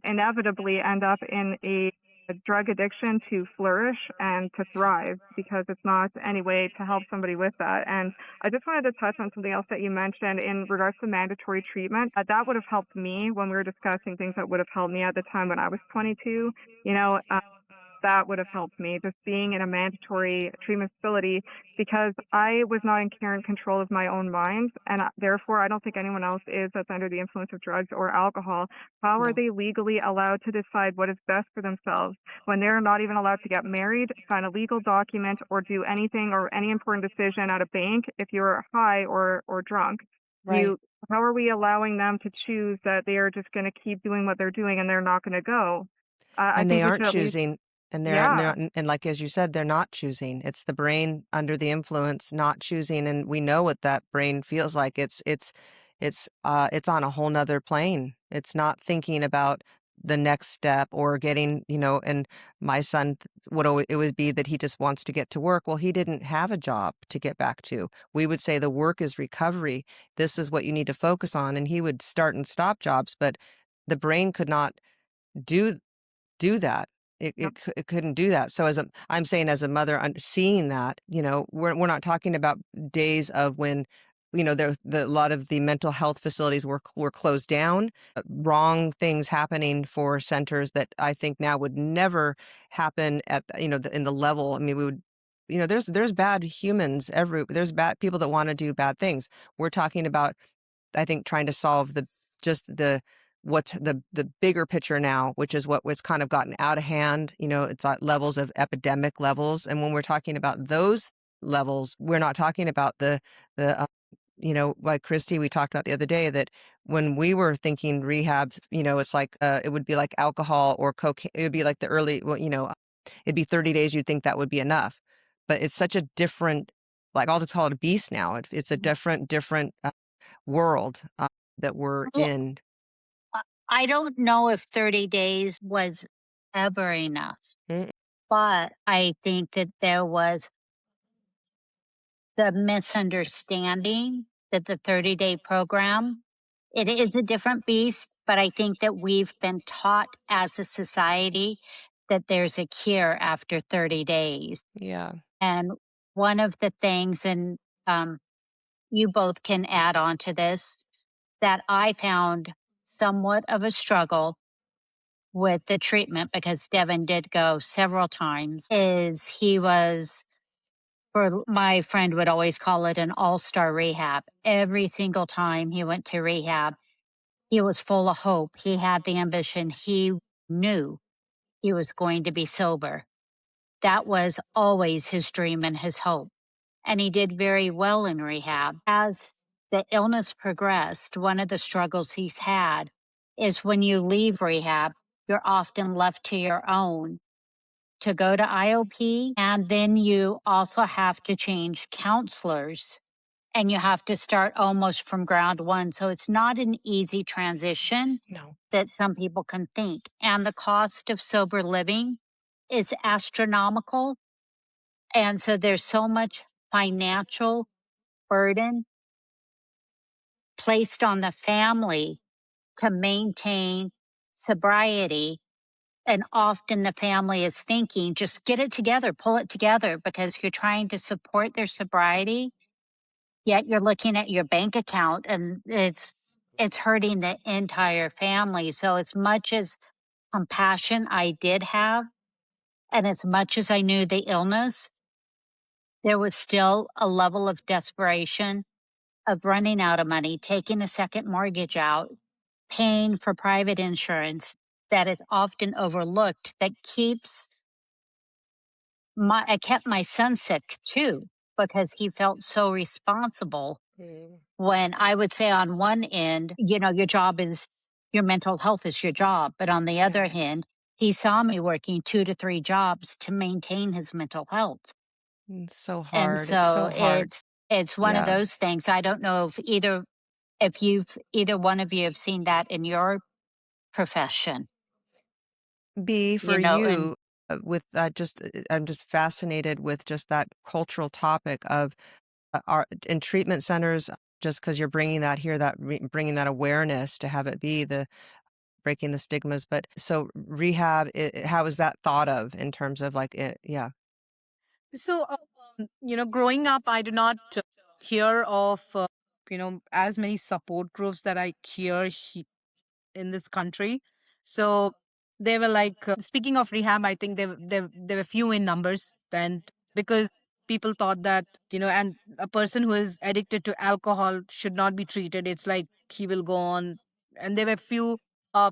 Speaker 2: inevitably end up in a drug addiction to flourish and to thrive, because it's not any way to help somebody with that. And I just wanted to touch on something else that you mentioned in regards to mandatory treatment. That would have helped me when we were discussing things that would have helped me at the time when I was 22. You know, that would have helped me, just being in a mandatory treatment facility, because I was not in current control of my own mind, and therefore I don't think anyone else is that's under the influence of drugs or alcohol. How are
Speaker 3: No.
Speaker 2: they legally allowed to decide what is best for themselves when they're not even allowed to get married, sign a legal document, or do anything or any important decision at a bank if you're high or drunk?
Speaker 3: Right.
Speaker 2: You How are we allowing them to choose that they are just going to keep doing what they're doing and they're not going to go? I
Speaker 3: And they
Speaker 2: think we
Speaker 3: aren't
Speaker 2: should at least,
Speaker 3: choosing, and they're
Speaker 2: yeah,
Speaker 3: not, and like as you said, they're not choosing. It's the brain under the influence not choosing, and we know what that brain feels like. It's on a whole nother plane. It's not thinking about the next step or getting, and my son would always, it would be that he just wants to get to work. Well, he didn't have a job to get back to. We would say the work is recovery. This is what you need to focus on, and he would start and stop jobs, but the brain could not do that. It couldn't do that. So I'm saying as a mother, seeing that, we're not talking about days of when, a lot of the mental health facilities were closed down, wrong things happening for centers that I think now would never happen at, in the level. I mean, we would, there's bad humans there's bad people that want to do bad things. We're talking about, I think, trying to solve what's the bigger picture now, which is what's kind of gotten out of hand. It's at levels of epidemic levels, and when we're talking about those levels, we're not talking about the like Kristi, we talked about the other day that when we were thinking rehab, it's like it would be like alcohol or cocaine. It would be like the early, well, it'd be 30 days. You'd think that would be enough, but it's such a different, like I'll just call it a beast now. It's a different world that we're
Speaker 1: Well,
Speaker 3: in.
Speaker 1: I don't know if 30 days was ever enough,
Speaker 3: Mm,
Speaker 1: but I think that there was the misunderstanding that the 30-day program, it is a different beast, but I think that we've been taught as a society that there's a cure after 30 days.
Speaker 3: yeah.
Speaker 1: And one of the things, and you both can add on to this, that I found somewhat of a struggle with the treatment because Devin did go several times, is he was, for my friend would always call it an all-star rehab. Every single time he went to rehab, he was full of hope. He had the ambition. He knew he was going to be sober. That was always his dream and his hope. And he did very well in rehab. As the illness progressed, one of the struggles he's had is when you leave rehab, you're often left to your own to go to IOP. And then you also have to change counselors and you have to start almost from ground one. So it's not an easy transition
Speaker 3: No.
Speaker 1: that some people can think. And the cost of sober living is astronomical. And so there's so much financial burden placed on the family to maintain sobriety. And often the family is thinking, just get it together, pull it together, because you're trying to support their sobriety, yet you're looking at your bank account and it's hurting the entire family. So as much as compassion I did have, and as much as I knew the illness, there was still a level of desperation of running out of money, taking a second mortgage out, paying for private insurance that is often overlooked that keeps I kept my son sick too because he felt so responsible
Speaker 3: Mm.
Speaker 1: when I would say on one end, your job is your mental health is your job. But on the other
Speaker 3: Yeah.
Speaker 1: hand, he saw me working 2 to 3 jobs to maintain his mental health.
Speaker 3: It's so
Speaker 1: And
Speaker 3: hard. It's
Speaker 1: so
Speaker 3: so hard.
Speaker 1: it's one of
Speaker 3: Yeah.
Speaker 1: those things. I don't know if you've either one of you have seen that in your profession,
Speaker 3: B, for
Speaker 1: and
Speaker 3: you, with I'm just fascinated with just that cultural topic of our in treatment centers. Just because you're bringing that here, bringing that awareness to have it be the breaking the stigmas. But so rehab, how is that thought of in terms of like it? Yeah.
Speaker 4: So, growing up, I do not hear of, as many support groups that I hear in this country. So, they were like, speaking of rehab, I think they were few in numbers, and because people thought that, and a person who is addicted to alcohol should not be treated. It's like he will go on, and there were few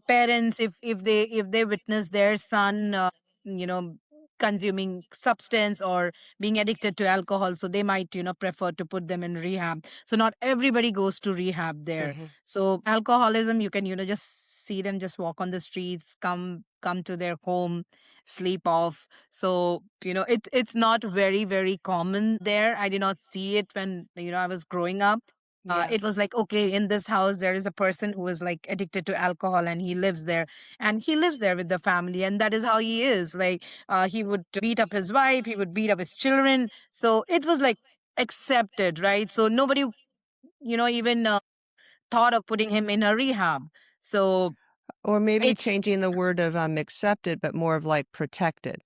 Speaker 4: parents, if they witness their son, you know consuming substance or being addicted to alcohol, so they might prefer to put them in rehab. So not everybody goes to rehab there.
Speaker 3: Hmm.
Speaker 4: So alcoholism, you can just see them just walk on the streets, come to their home, sleep off. So it's not very very common there. I did not see it when I was growing up.
Speaker 3: Yeah.
Speaker 4: It was like, okay, in this house there is a person who is like addicted to alcohol, and he lives there, with the family, and that is how he is. Like, he would beat up his wife, he would beat up his children. So it was like accepted, right? So nobody even thought of putting him in a rehab. So
Speaker 3: Or maybe
Speaker 4: it's
Speaker 3: changing the word of accepted, but more of like protected.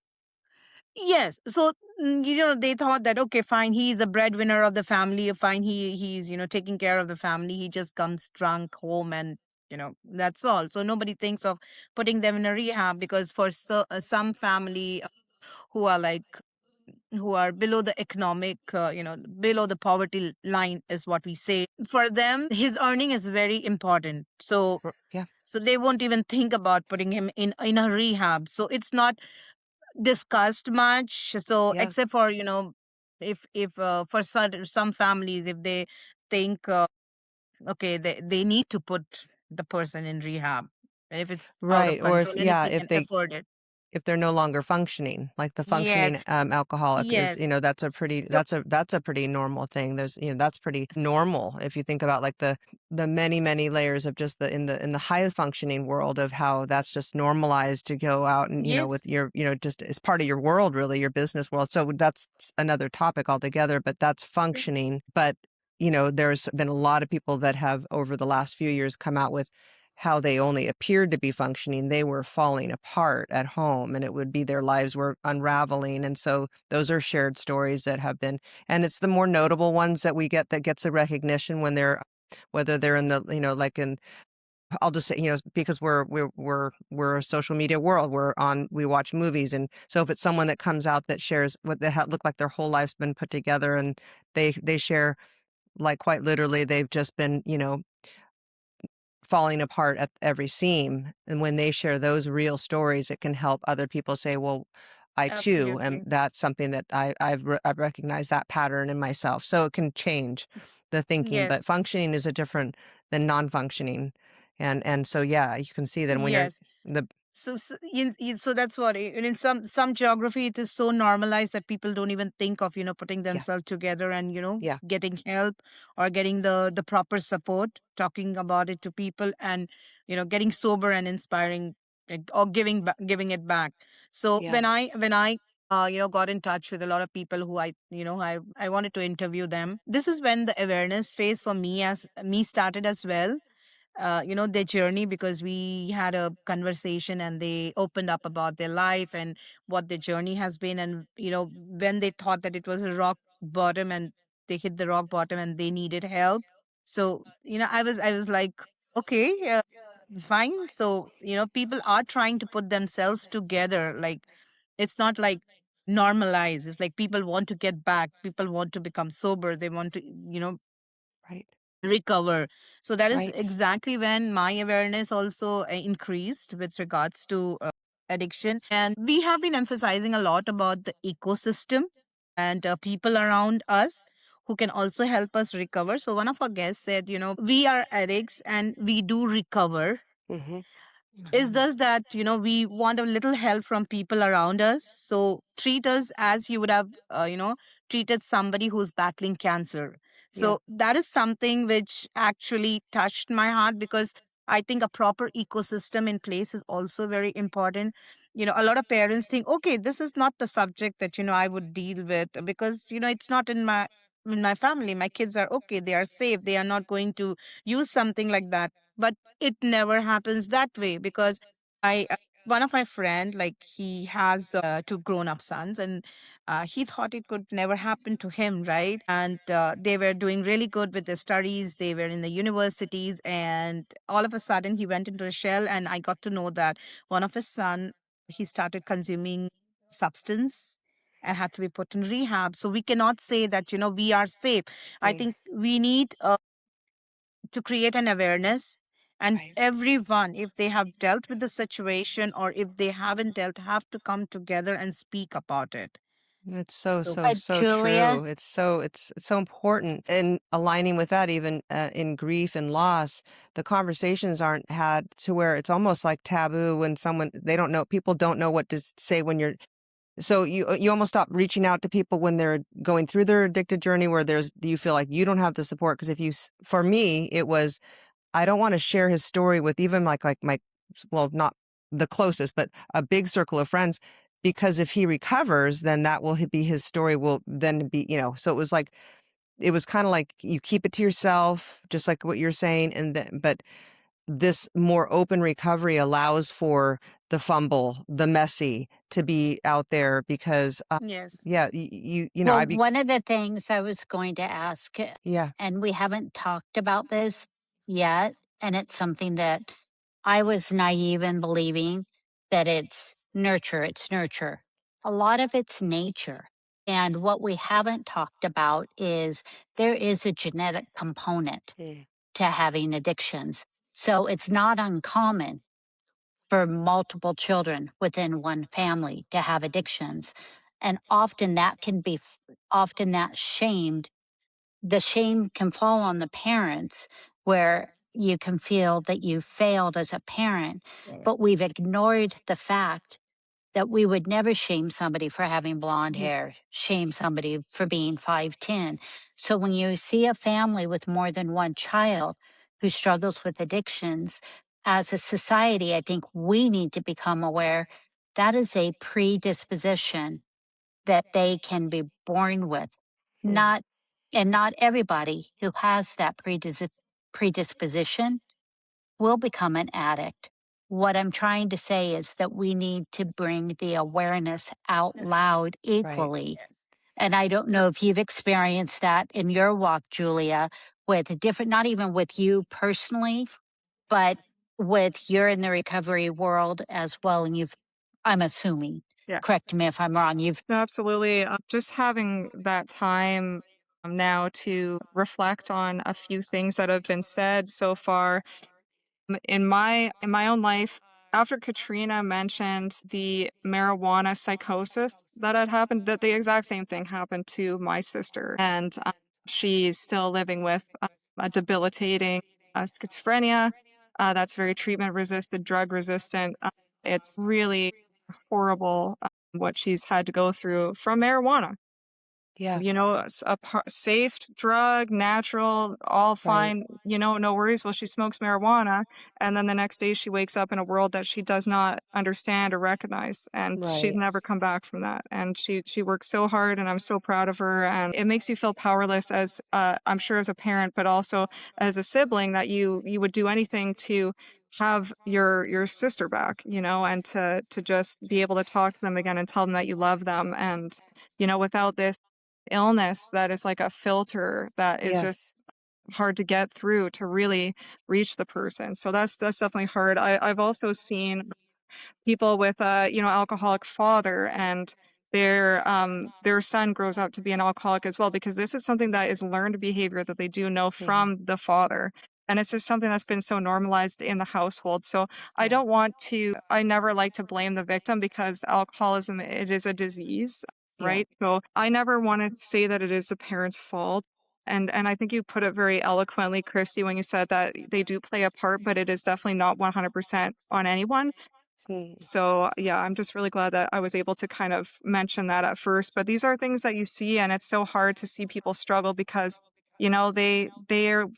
Speaker 4: yes. So they thought that, okay, fine, he's a breadwinner of the family, fine, he's taking care of the family, he just comes drunk home, and that's all. So nobody thinks of putting them in a rehab, because for some family who are like, who are below the economic, below the poverty line, is what we say. For them, his earning is very important. So
Speaker 3: Yeah.
Speaker 4: they won't even think about putting him in a rehab. So it's not discussed much. So
Speaker 3: Yeah.
Speaker 4: except for if for some families, if they think, okay, they need to put the person in rehab, if it's out of
Speaker 3: Right. Or
Speaker 4: control,
Speaker 3: if,
Speaker 4: and if
Speaker 3: yeah,
Speaker 4: they can afford it.
Speaker 3: if they're no longer functioning, like the
Speaker 4: Yes.
Speaker 3: functioning alcoholic is,
Speaker 4: Yes. So
Speaker 3: that's a pretty normal thing. There's, that's pretty normal if you think about like the many layers of just in the high functioning world of how that's just normalized to go out and, with
Speaker 4: yes.
Speaker 3: your, just it's part of your world, really, your business world. So that's another topic altogether, but that's functioning. But, there's been a lot of people that have over the last few years come out with how they only appeared to be functioning. They were falling apart at home, and it would be their lives were unraveling. And so those are shared stories that have been, and it's the more notable ones that we get that gets a recognition when they're, whether they're in the, like in, I'll just say, because we're a social media world. We watch movies. And so if it's someone that comes out that shares what they look like their whole life's been put together, and they share, like, quite literally, they've just been, falling apart at every seam. And when they share those real stories, it can help other people say, well, I too, and
Speaker 4: Absolutely.
Speaker 3: that's something that I've recognized that pattern in myself. So it can change the thinking, but
Speaker 4: Yes.
Speaker 3: functioning is a different than non-functioning. And so, yeah, you can see that when you're
Speaker 4: Yes.
Speaker 3: the,
Speaker 4: So that's what in some geography, it is so normalized that people don't even think of putting
Speaker 3: yeah,
Speaker 4: themselves together, and
Speaker 3: yeah,
Speaker 4: getting help, or getting the proper support, talking about it to people, and getting sober and inspiring, like, or giving it back. So
Speaker 3: yeah.
Speaker 4: when I got in touch with a lot of people who I wanted to interview them, this is when the awareness phase for me started as well, their journey, because we had a conversation and they opened up about their life and what their journey has been. And when they thought that it was a rock bottom, and they hit the rock bottom and they needed help. So I was like, okay, fine. So people are trying to put themselves together. Like, it's not like normalized. It's like people want to get back, people want to become sober, they want to
Speaker 3: Right,
Speaker 4: recover. So that is
Speaker 3: right.
Speaker 4: exactly when my awareness also increased with regards to addiction. And we have been emphasizing a lot about the ecosystem and people around us who can also help us recover. So one of our guests said, we are addicts and we do recover.
Speaker 3: Hmm.
Speaker 4: Is just that we want a little help from people around us. So treat us as you would have treated somebody who's battling cancer.
Speaker 3: Yeah,
Speaker 4: So that is something which actually touched my heart, because I think a proper ecosystem in place is also very important. A lot of parents think, okay, this is not the subject that I would deal with, because it's not in my family. My kids are okay, they are safe, they are not going to use something like that. But it never happens that way, because I one of my friend, like, he has two grown up sons, and He thought it could never happen to him, right? And they were doing really good with their studies. They were in the universities, and all of a sudden, he went into a shell. And I got to know that one of his son, he started consuming substance and had to be put in rehab. So we cannot say that we are safe. I
Speaker 3: Right.
Speaker 4: think we need to create an awareness. And
Speaker 3: Right.
Speaker 4: everyone, if they have dealt with the situation or if they haven't dealt, have to come together and speak about it.
Speaker 3: It's so,
Speaker 4: So
Speaker 3: so, so
Speaker 1: Julia,
Speaker 3: true. It's so important. And aligning with that, even in grief and loss, the conversations aren't had to where it's almost like taboo when they don't know, people don't know what to say when you're, so you almost stop reaching out to people when they're going through their addicted journey where you feel like you don't have the support. Because for me, it was, I don't want to share his story with even like my, well, not the closest, but a big circle of friends, because if he recovers, then that will be his story will then be, so it was kind of like you keep it to yourself, just like what you're saying. And then, but this more open recovery allows for the fumble, the messy to be out there because,
Speaker 4: yes.
Speaker 3: yeah,
Speaker 1: well, one of the things I was going to ask,
Speaker 3: yeah,
Speaker 1: and we haven't talked about this yet, and it's something that I was naive in believing that it's nurture, it's nurture. A lot of it's nature. And what we haven't talked about is there is a genetic component
Speaker 3: mm,
Speaker 1: to having addictions. So it's not uncommon for multiple children within one family to have addictions. And often that can be, often that shamed, the shame can fall on the parents where you can feel that you failed as a parent,
Speaker 4: Correct.
Speaker 1: but we've ignored the fact that we would never shame somebody for having blonde hair, shame somebody for being 5'10". So when you see a family with more than one child who struggles with addictions, as a society, I think we need to become aware that is a predisposition that they can be born with.
Speaker 3: mm,
Speaker 1: Not and not everybody who has that predisposition will become an addict. What I'm trying to say is that we need to bring the awareness out
Speaker 4: Yes.
Speaker 1: loud
Speaker 3: right.
Speaker 1: equally.
Speaker 4: Yes.
Speaker 1: And I don't know if you've experienced that in your walk, Julia, with different, not even with you personally, but with you're in the recovery world as well. And I'm assuming,
Speaker 2: Yes.
Speaker 1: correct me if I'm wrong,
Speaker 2: No, absolutely. Just having that time now to reflect on a few things that have been said so far in my own life. After Katrina mentioned the marijuana psychosis that had happened, that the exact same thing happened to my sister, and she's still living with a debilitating schizophrenia that's very treatment resistant, drug resistant. It's really horrible what she's had to go through from marijuana.
Speaker 3: Yeah,
Speaker 2: It's a safe drug, natural, all
Speaker 3: right,
Speaker 2: fine, no worries. Well, she smokes marijuana. And then the next day she wakes up in a world that she does not understand or recognize. And she's
Speaker 3: right.
Speaker 2: never come back from that. And she works so hard and I'm so proud of her. And it makes you feel powerless as, I'm sure as a parent, but also as a sibling that you would do anything to have your sister back, and to just be able to talk to them again and tell them that you love them. And, without this illness that is like a filter that is just
Speaker 3: Yes.
Speaker 2: hard to get through to really reach the person. So that's definitely hard. I've also seen people with a alcoholic father and their son grows up to be an alcoholic as well, because this is something that is learned behavior that they do know
Speaker 3: Mhm.
Speaker 2: from the father, and it's just something that's been so normalized in the household. So
Speaker 3: Yeah.
Speaker 2: I never like to blame the victim, because alcoholism, it is a disease,
Speaker 3: Yeah.
Speaker 2: right? So I never want to say that it is the parent's fault. And I think you put it very eloquently, Christy, when you said that they do play a part, but it is definitely not 100% on anyone.
Speaker 3: Mm.
Speaker 2: So, yeah, I'm just really glad that I was able to kind of mention that at first. But these are things that you see, and it's so hard to see people struggle because, they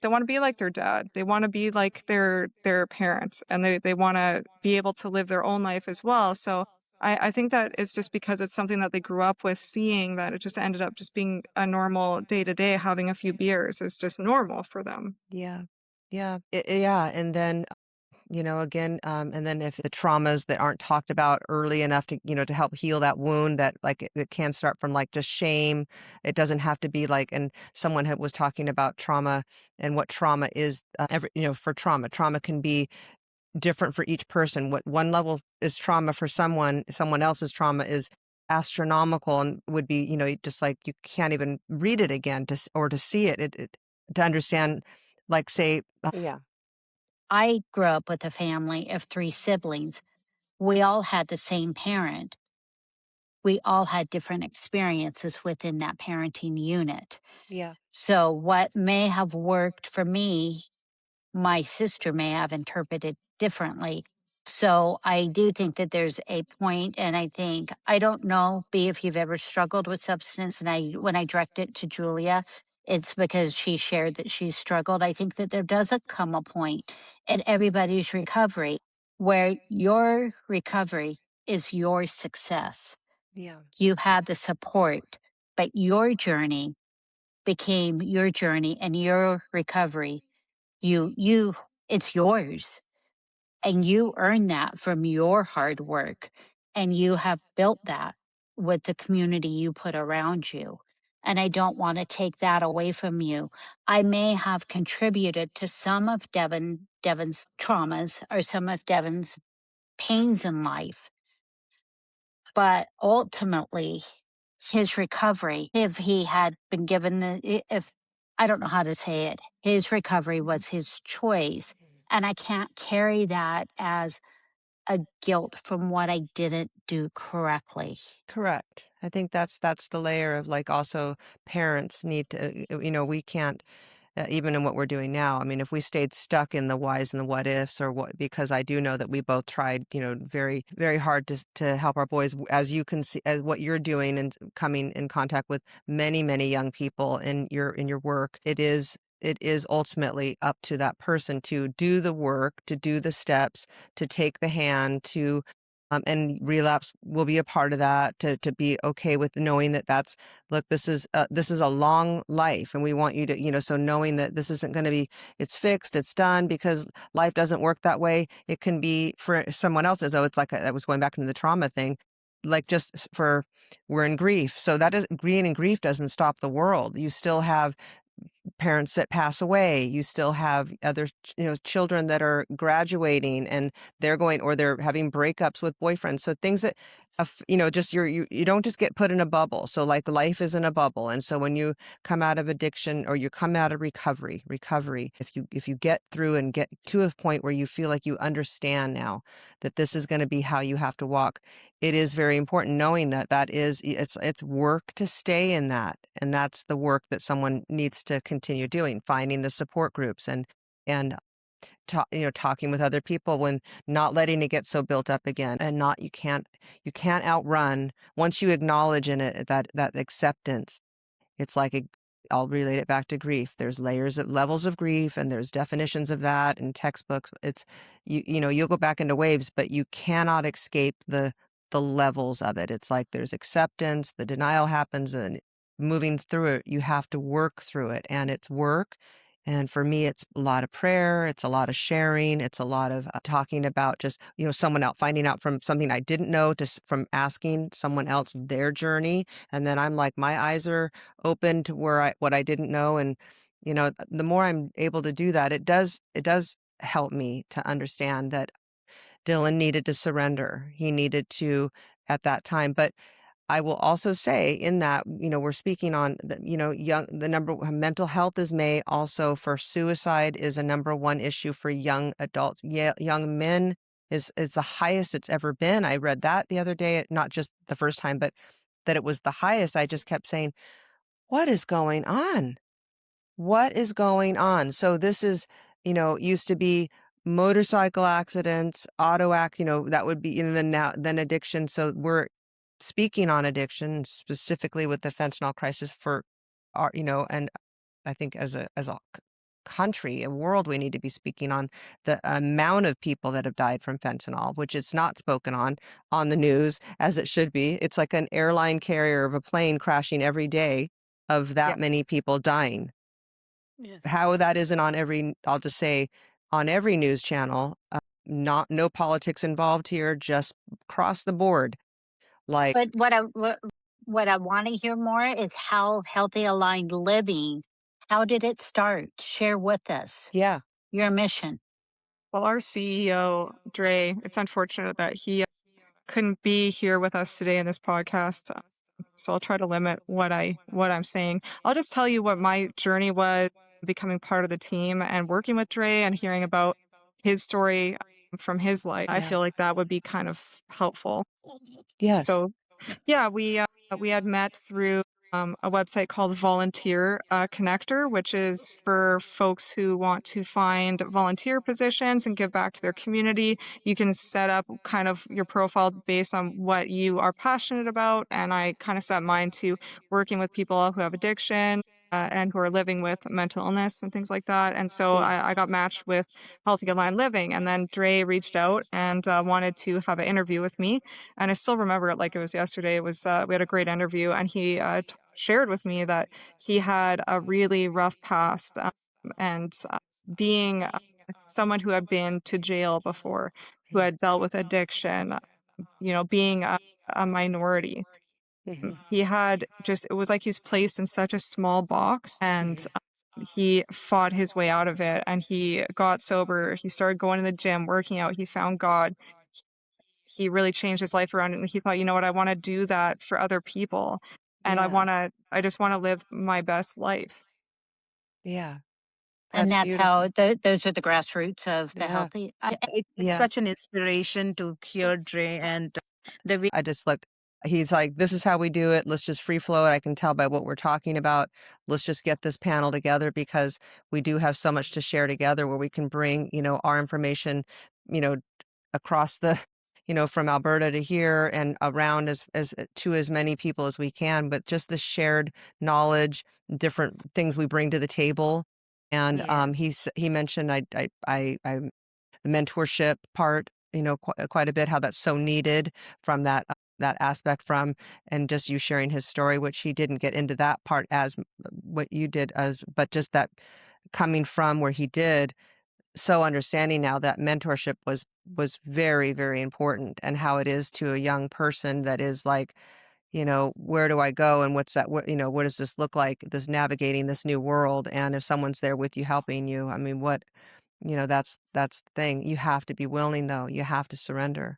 Speaker 2: want to be like their dad. They want to be like their parents, and they want to be able to live their own life as well. So I think that it's just because it's something that they grew up with seeing, that it just ended up just being a normal day to day. Having a few beers is just normal for them.
Speaker 3: Yeah. Yeah. Yeah. And then again, and then if the traumas that aren't talked about early enough to, to help heal that wound, that like it can start from like just shame. It doesn't have to be like, and someone was talking about trauma and what trauma is, for trauma can be different for each person. What one level is trauma for someone else's trauma is astronomical and would be, just like you can't even read it again or to see it, to understand, like say, yeah.
Speaker 1: I grew up with a family of 3 siblings. We all had the same parent. We all had different experiences within that parenting unit.
Speaker 3: Yeah.
Speaker 1: So, what may have worked for me, my sister may have interpreted differently. So, I do think that there's a point, and I don't know, B, if you've ever struggled with substance, and when I direct it to Julia, it's because she shared that she struggled. I think that there does come a point in everybody's recovery where your recovery is your success.
Speaker 3: Yeah.
Speaker 1: You had the support, but your journey became your journey and your recovery. You it's yours, and you earned that from your hard work, and you have built that with the community you put around you. And I don't want to take that away from you. I may have contributed to some of Devin's traumas or some of Devin's pains in life, but ultimately his recovery, if he had been given if I don't know how to say it, his recovery was his choice. And I can't carry that as a guilt from what I didn't do correctly.
Speaker 3: Correct. I think that's the layer of like also parents need to, we can't, even in what we're doing now. I mean, if we stayed stuck in the whys and the what ifs or what, because I do know that we both tried, very, very hard to help our boys, as you can see, as what you're doing and coming in contact with many, many young people in your work. It is ultimately up to that person to do the work, to do the steps, to take the hand, and relapse will be a part of that, to be okay with knowing that look, this is a long life, and we want you to, so knowing that this isn't going to be, it's fixed, it's done, because life doesn't work that way. It can be for someone else, as though it's like, I was going back into the trauma thing, like just for, we're in grief. So that is, being in grief doesn't stop the world. You still have parents that pass away. You still have other, children that are graduating and they're going, or they're having breakups with boyfriends. So things that, just you don't just get put in a bubble. So like life is in a bubble. And so when you come out of addiction or you come out of recovery, if you get through and get to a point where you feel like you understand now that this is going to be how you have to walk, it is very important knowing that it's work to stay in that. And that's the work that someone needs to continue doing, finding the support groups and talking with other people, when not letting it get so built up again, and not, you can't outrun, once you acknowledge in it that acceptance. It's like I'll relate it back to grief. There's levels of grief, and there's definitions of that in textbooks. It's you'll go back into waves, but you cannot escape the levels of it. It's like there's acceptance, the denial happens, and moving through it, you have to work through it, and it's work. And for me, it's a lot of prayer. It's a lot of sharing. It's a lot of talking about just, someone else, finding out from something I didn't know, from asking someone else their journey. And then I'm like, my eyes are open to what I didn't know. And, the more I'm able to do that, it does help me to understand that Dylan needed to surrender. He needed to at that time. But I will also say in that, we're speaking on mental health is May also for suicide is a number one issue for young adults. Yeah, young men is the highest it's ever been. I read that the other day, not just the first time, but that it was the highest. I just kept saying, what is going on? What is going on? So this is, used to be motorcycle accidents, that would be, then addiction. So we're speaking on addiction, specifically with the fentanyl crisis for our, and I think as a country, a world, we need to be speaking on the amount of people that have died from fentanyl, which it's not spoken on the news as it should be. It's like an airline carrier of a plane crashing every day of that many people dying.
Speaker 4: Yes.
Speaker 3: How that isn't on every, I'll just say, on every news channel, no politics involved here, just across the board. Like,
Speaker 1: But what I want to hear more is how healthy aligned living. How did it start? Share with us
Speaker 3: yeah,
Speaker 1: your mission.
Speaker 2: Well, our CEO, Dre, it's unfortunate that he couldn't be here with us today in this podcast. So I'll try to limit what I'm saying. I'll just tell you what my journey was becoming part of the team and working with Dre and hearing about his story from his life. I
Speaker 3: yeah,
Speaker 2: feel like that would be kind of helpful.
Speaker 3: yes,
Speaker 2: So yeah, we had met through a website called Volunteer Connector, which is for folks who want to find volunteer positions and give back to their community. You can set up kind of your profile based on what you are passionate about, and I kind of set mine to working with people who have addiction. And who are living with mental illness and things like that. And so
Speaker 3: mm,
Speaker 2: I got matched with Healthy Aligned Living. And then Dre reached out and wanted to have an interview with me, and I still remember it like it was yesterday. It was we had a great interview, and he shared with me that he had a really rough past, and being someone who had been to jail before, who had dealt with addiction, being a minority.
Speaker 3: mhm,
Speaker 2: He had just it was like he's placed in such a small box, and
Speaker 3: mhm,
Speaker 2: he fought his way out of it, and he got sober. He started going to the gym, working out. He found God. He really changed his life around, and he thought, you know what, I want to do that for other people, and
Speaker 3: yeah,
Speaker 2: I just want to live my best life.
Speaker 3: yeah,
Speaker 1: And
Speaker 3: that's
Speaker 1: that's how
Speaker 3: beautiful.
Speaker 1: those are the grassroots of the
Speaker 3: Yeah,
Speaker 1: healthy.
Speaker 4: It's
Speaker 3: yeah.
Speaker 4: such an inspiration to hear Dre and the way.
Speaker 3: I just look he's like, "This is how we do it. Let's just free flow it. I can tell by what we're talking about. Let's just get this panel together because we do have so much to share together where we can bring, our information, you know, across the from Alberta to here and around as to as many people as we can, but just the shared knowledge, different things we bring to the table." And
Speaker 4: Yes.
Speaker 3: he mentioned I the mentorship part, quite a bit, how that's so needed from that aspect from, and just you sharing his story, which he didn't get into that part as what you did as, but just that coming from where he did, so understanding now that mentorship was very, very important and how it is to a young person that is like, where do I go and what's that, what does this look like, this navigating this new world, and if someone's there with you helping you, I mean, that's the thing. You have to be willing though. You have to surrender.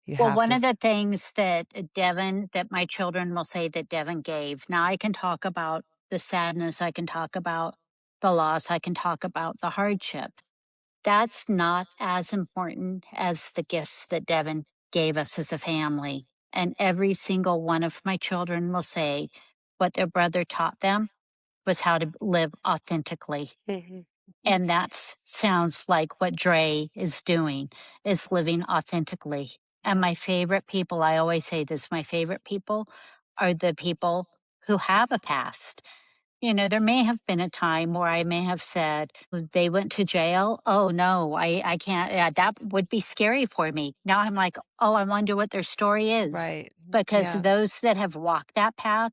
Speaker 3: You
Speaker 1: Well,
Speaker 3: have
Speaker 1: one
Speaker 3: to
Speaker 1: of the things that that my children will say that Devin gave. Now I can talk about the sadness, I can talk about the loss, I can talk about the hardship. That's not as important as the gifts that Devin gave us as a family. And every single one of my children will say what their brother taught them was how to live authentically.
Speaker 3: Mhm.
Speaker 1: And that sounds like what Dre is doing, is living authentically. And
Speaker 3: Yeah.
Speaker 1: my favorite people, I always say this, my favorite people are the people who have a past. There may have been a time where I may have said, they went to jail. Oh no, I can't. Yeah, that would be scary for me. Now I'm like, oh, I wonder what their story is.
Speaker 3: Right.
Speaker 1: Because
Speaker 3: Yeah.
Speaker 1: those that have walked that path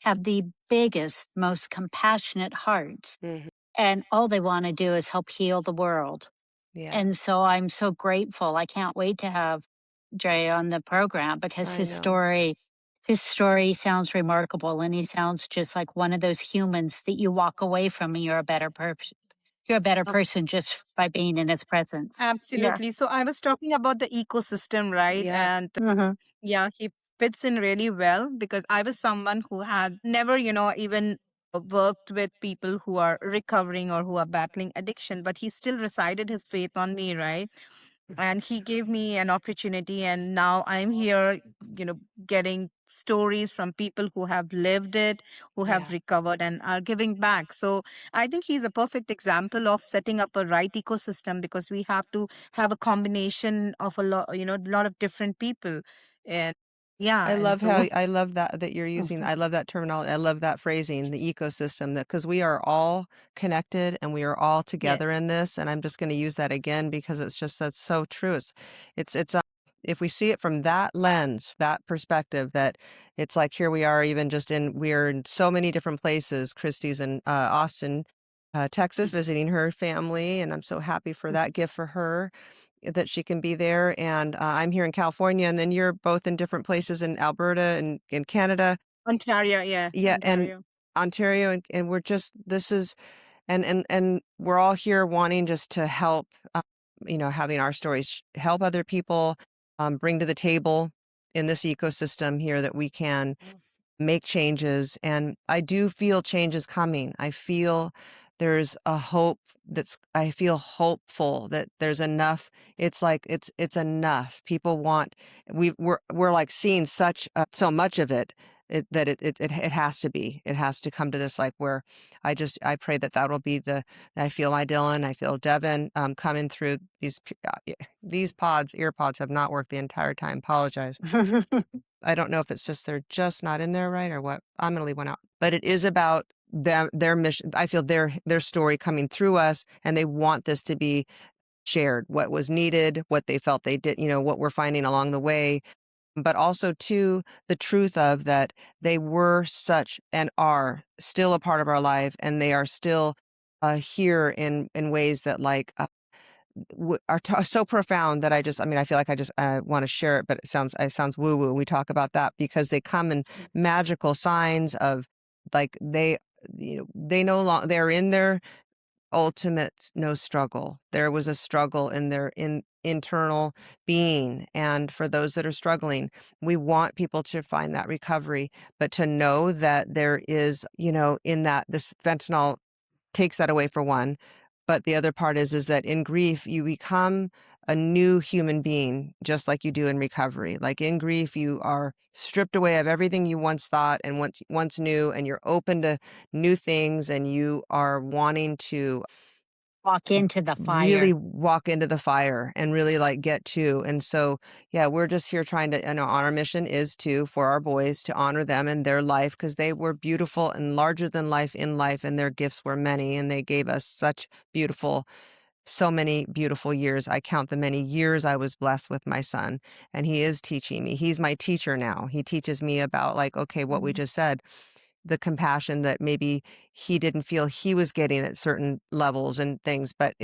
Speaker 1: have the biggest, most compassionate hearts.
Speaker 3: Mhm.
Speaker 1: And all they want to do is help heal the world.
Speaker 3: Yeah.
Speaker 1: And so I'm so grateful. I can't wait to have Dre on the program because
Speaker 3: I know.
Speaker 1: his story sounds remarkable, and he sounds just like one of those humans that you walk away from and you're a better person. You're a better
Speaker 4: Um,
Speaker 1: person just by being in his presence.
Speaker 2: Yeah.
Speaker 4: Absolutely. So I was talking about the ecosystem, right?
Speaker 3: Yeah.
Speaker 4: And
Speaker 1: Hmm.
Speaker 4: yeah, he fits in really well because I was someone who had never, even worked with people who are recovering or who are battling addiction, but he still resided his faith on me, right? And he gave me an opportunity, and now I'm here, getting stories from people who have lived it, who have
Speaker 3: Yeah.
Speaker 4: recovered and are giving back. So I think he's a perfect example of setting up a right ecosystem, because we have to have a combination of a lot of different people. And yeah, and so
Speaker 3: I love that you're using, I love that terminology. I love that phrasing, the ecosystem, that because we are all connected and we are all together
Speaker 4: yes.
Speaker 3: in this. And I'm just going to use that again because it's just that's so true. It's if we see it from that lens, that perspective, that it's like here we are, even just we're in so many different places. Christy's in Austin, Texas, visiting her family, and I'm so happy for that gift for her. that she can be there. And I'm here in California, and then you're both in different places in Alberta and in Canada.
Speaker 4: Ontario, yeah,
Speaker 3: Yeah, and
Speaker 4: Ontario.
Speaker 3: Ontario, and we're just this is and we're all here wanting just to help, having our stories help other people, bring to the table in this ecosystem here that we can make changes. And I do feel changes coming. I feel there's a hope I feel hopeful that there's enough. It's like it's enough. People want we're like seeing so much of it, that it has to be. It has to come to this, like, where I pray that that'll be I feel my Dylan, I feel Devin coming through these ear pods have not worked the entire time. Apologize. I don't know if it's just they're just not in there right or what. I'm going to leave one out. But it is about them, their mission. I feel their story coming through us, and they want this to be shared, what was needed, what they felt they did, what we're finding along the way. But also, too, the truth of that they were such and are still a part of our life, and they are still here in ways that, like, so profound that I feel like I just want to share it, but it sounds woo woo. We talk about that because they come in magical signs of, like, they no longer, they're in their ultimate no struggle. There was a struggle in their internal being. And for those that are struggling, we want people to find that recovery, but to know that there is, in that this fentanyl takes that away, for one. But the other part is that in grief, you become a new human being, just like you do in recovery. Like, in grief, you are stripped away of everything you once thought and once knew, and you're open to new things, and you are wanting to
Speaker 1: Walk into the
Speaker 3: really
Speaker 1: fire.
Speaker 3: walk into the fire and really, like, get to. And so, yeah, we're just here trying to, on our mission is for our boys, to honor them and their life, because they were beautiful and larger than life in life, and their gifts were many, and they gave us so many beautiful years. I count the many years I was blessed with my son, and he is teaching me. He's my teacher now. He teaches me about, like, okay, what we just said, the compassion that maybe he didn't feel he was getting at certain levels and things. But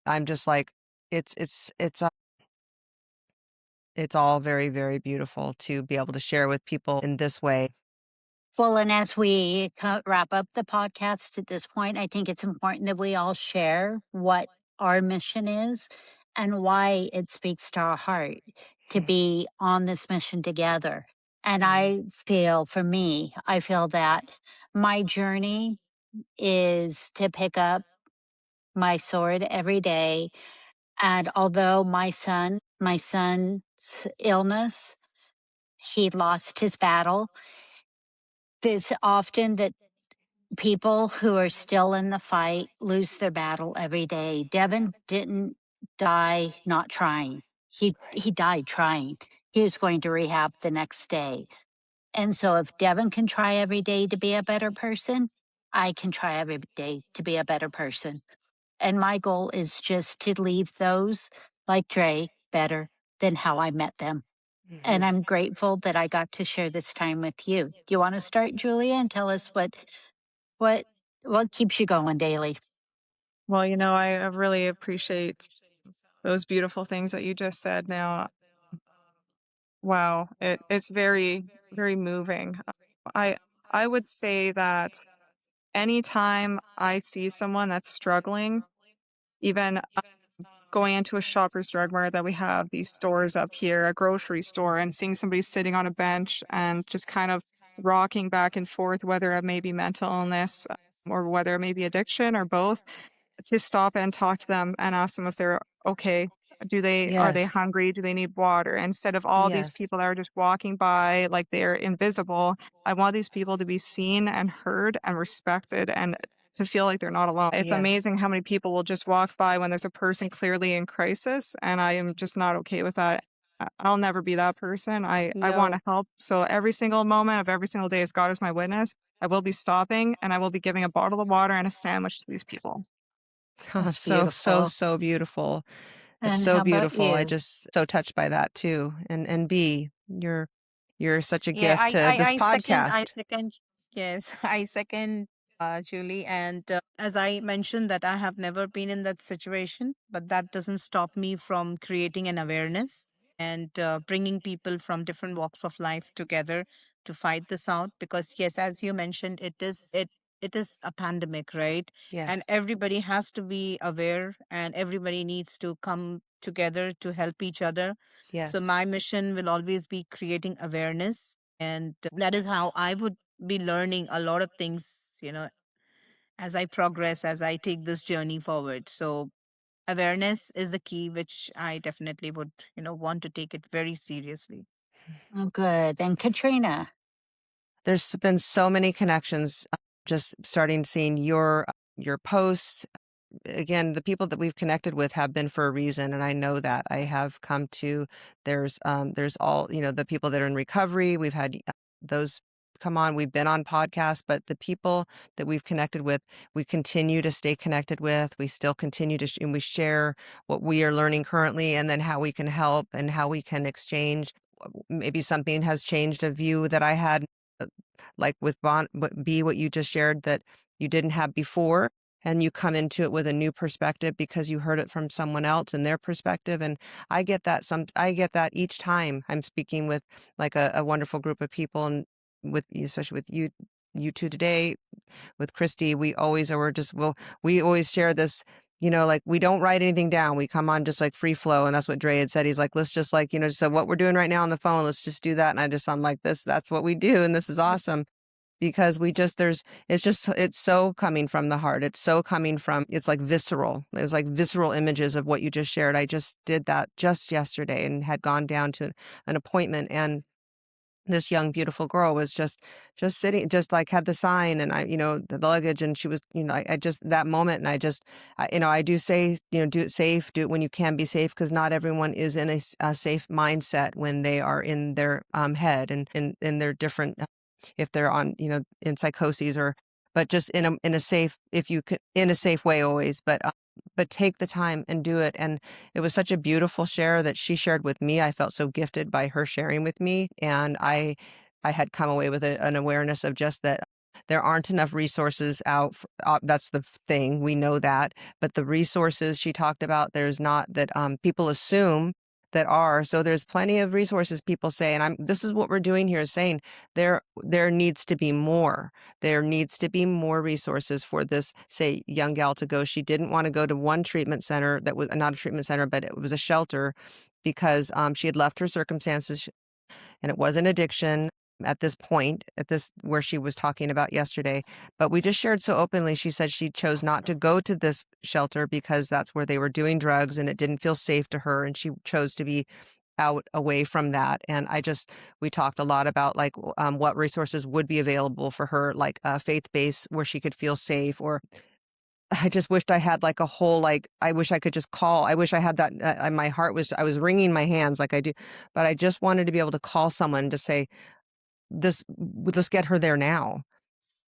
Speaker 3: I'm just like, it's, it's, it's, uh, it's all very, very beautiful to be able to share with people in this way.
Speaker 1: Well, and as we wrap up the podcast at this point, I think it's important that we all share what our mission is and why it speaks to our heart to be on this mission together. And I feel, for me, I feel that my journey is to pick up my sword every day. And although my son's illness, he lost his battle. It's often that people who are still in the fight lose their battle every day. Devin didn't die not trying. He died trying. He was going to rehab the next day. And so if Devin can try every day to be a better person, I can try every day to be a better person. And my goal is just to leave those like Dre better than how I met them. And I'm grateful that I got to share this time with you. Do you want to start, Julia, and tell us what what keeps you going daily?
Speaker 2: Well, I really appreciate those beautiful things that you just said now. Wow, it's very, very moving. I I would say that anytime I see someone that's struggling, even going into a Shoppers Drug Mart, that we have these stores up here, a grocery store, and seeing somebody sitting on a bench and just kind of rocking back and forth, whether it may be mental illness, or whether it may be addiction, or both, to stop and talk to them and ask them if they're okay. Are they
Speaker 3: Yes.
Speaker 2: hungry? Do they need water? Instead of all these
Speaker 3: Yes.
Speaker 2: people that are just walking by like they're invisible, I want these people to be seen and heard and respected, and to feel like they're not alone. It's
Speaker 3: Yes.
Speaker 2: amazing how many people will just walk by when there's a person clearly in crisis, and I am just not okay with that. I'll never be that person. I want
Speaker 3: No.
Speaker 2: to help. So every single moment of every single day, as God is my witness, I will be stopping, and I will be giving a bottle of water and a sandwich to these people.
Speaker 1: That's
Speaker 3: So, so,
Speaker 1: beautiful.
Speaker 3: so beautiful. It's
Speaker 1: And
Speaker 3: so
Speaker 1: how about
Speaker 3: beautiful. I
Speaker 1: you?
Speaker 3: just so touched by that too. And B, you're such a
Speaker 4: Yeah,
Speaker 3: gift to this
Speaker 4: I
Speaker 3: podcast.
Speaker 4: second, yes, I second Julie. And as I mentioned, that I have never been in that situation, but that doesn't stop me from creating an awareness and bringing people from different walks of life together to fight this out. Because yes, as you mentioned, it is a pandemic, right? And
Speaker 3: Yes.
Speaker 4: everybody has to be aware, and everybody needs to come together to help each other. So
Speaker 3: Yes.
Speaker 4: my mission will always be creating awareness, and that is how I would be learning a lot of things, as I progress, as I take this journey forward. So awareness is the key, which I definitely would, want to take it very seriously.
Speaker 1: Oh, good. And Katrina.
Speaker 3: There's been so many connections, just starting seeing your posts. Again, the people that we've connected with have been for a reason, and I know that. I have come to there's all, the people that are in recovery. We've had those come on. We've been on podcasts, but the people that we've connected with, we continue to stay connected with. We still continue to and we share what we are learning currently, and then how we can help and how we can exchange. Maybe something has changed a view that I had, uh, like with what you just shared, that you didn't have before, and you come into it with a new perspective because you heard it from someone else and their perspective. And I get that each time I'm speaking with like a wonderful group of people, and especially with you two today, with Kristi, we always share this, like we don't write anything down. We come on just like free flow. And that's what Dre had said. He's like, let's just like, so what we're doing right now on the phone, let's just do that. And I'm like, that's what we do. And this is awesome because it's so coming from the heart. It's like visceral. It's like visceral images of what you just shared. I just did that just yesterday and had gone down to an appointment, and this young beautiful girl was just sitting, just like had the sign, and the luggage, and she was, I just that moment, and I do say, do it safe, do it when you can be safe, because not everyone is in a safe mindset when they are in their head, and in their different, if they're on, in psychoses, or but just in a safe, if you could, in a safe way always, but take the time and do it. And it was such a beautiful share that she shared with me. I felt so gifted by her sharing with me. And I had come away with an awareness of just that there aren't enough resources out. That's the thing. We know that. But the resources she talked about, there's not, that people assume that are. So there's plenty of resources, people say. And this is what we're doing here, is saying there needs to be more. There needs to be more resources for this, say, young gal to go. She didn't want to go to one treatment center that was not a treatment center, but it was a shelter, because she had left her circumstances, and it wasn't addiction at this point, where she was talking about yesterday. But we just shared so openly. She said she chose not to go to this shelter because that's where they were doing drugs, and it didn't feel safe to her. And she chose to be out, away from that. And we talked a lot about like what resources would be available for her, like a faith-based where she could feel safe. Or I just wished I had like a whole, like, I wish I could just call. I wish I had that. My heart was, I was wringing my hands like I do, but I just wanted to be able to call someone to say, let's get her there now.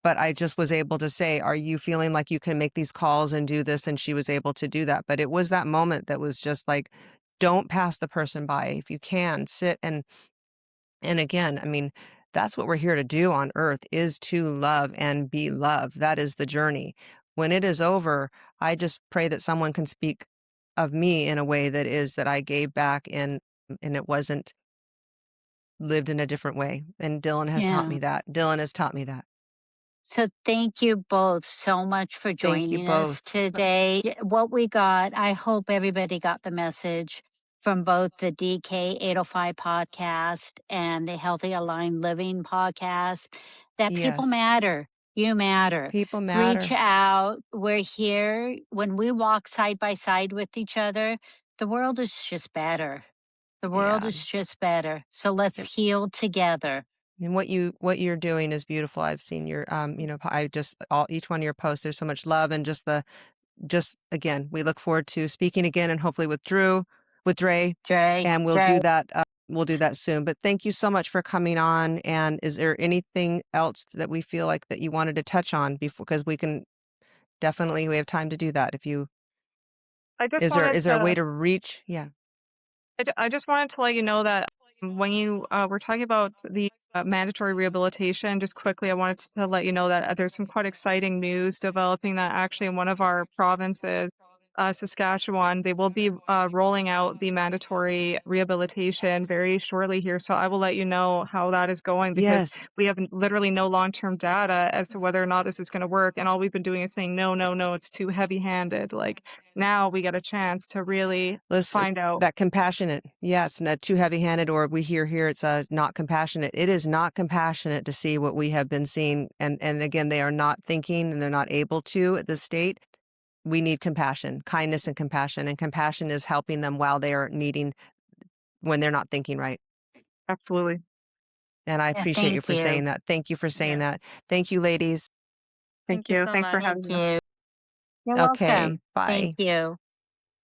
Speaker 3: But I just was able to say, are you feeling like you can make these calls and do this? And she was able to do that. But it was that moment that was just like, don't pass the person by. If you can, sit and again, I mean, that's what we're here to do on earth, is to love and be loved. That is the journey. When it is over, I just pray that someone can speak of me in a way that I gave back, and it wasn't lived in a different way. And Dylan has taught
Speaker 1: Yeah.
Speaker 3: me that. Dylan has taught me that.
Speaker 1: So thank you both so much for
Speaker 3: Thank you
Speaker 1: joining us
Speaker 3: both.
Speaker 1: today. What we got, I hope everybody got the message from both the DK 805 podcast and the Healthy Aligned Living podcast, that people
Speaker 3: Yes.
Speaker 1: matter. You matter.
Speaker 3: People
Speaker 1: Reach
Speaker 3: matter.
Speaker 1: out. We're here. When we walk side by side with each other, the world is just better. The world
Speaker 3: Yeah.
Speaker 1: is just better. So let's heal together.
Speaker 3: And what you're doing is beautiful. I've seen your I just all each one of your posts. There's so much love, and just again, we look forward to speaking again, and hopefully with Dre,
Speaker 1: Dre,
Speaker 3: and we'll do that. We'll do that soon. But thank you so much for coming on. And is there anything else that we feel like that you wanted to touch on before? Because we have time to do that. If you
Speaker 2: I just
Speaker 3: is
Speaker 2: wanted
Speaker 3: there a way
Speaker 2: to
Speaker 3: to reach? Yeah.
Speaker 2: I just wanted to let you know that when you were talking about the mandatory rehabilitation. Just quickly, I wanted to let you know that there's some quite exciting news developing that actually in one of our provinces, Saskatchewan, they will be rolling out the mandatory rehabilitation very shortly here. So I will let you know how that is going because
Speaker 3: Yes.
Speaker 2: we have literally no long-term data as to whether or not this is going to work. And all we've been doing is saying, no, no, no, it's too heavy-handed. Like now we get a chance to really
Speaker 3: Listen,
Speaker 2: find out.
Speaker 3: that compassionate. Yeah, it's not too heavy-handed, or we hear here it's not compassionate. It is not compassionate to see what we have been seeing, and again, they are not thinking and they're not able to at this state. We need compassion, kindness and compassion is helping them while they are needing when they're not thinking right.
Speaker 2: Absolutely.
Speaker 3: And I
Speaker 1: Yeah,
Speaker 3: appreciate you
Speaker 1: thank
Speaker 3: for
Speaker 1: you.
Speaker 3: saying that. Thank you for saying
Speaker 4: Yeah.
Speaker 3: that. Thank you, ladies.
Speaker 2: Thank
Speaker 4: Thank you
Speaker 2: you.
Speaker 4: so
Speaker 2: Thanks for
Speaker 4: much.
Speaker 1: Thank
Speaker 2: having me.
Speaker 1: you. You're
Speaker 3: Okay,
Speaker 1: welcome. Thank
Speaker 3: bye.
Speaker 1: you.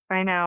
Speaker 2: Bye now.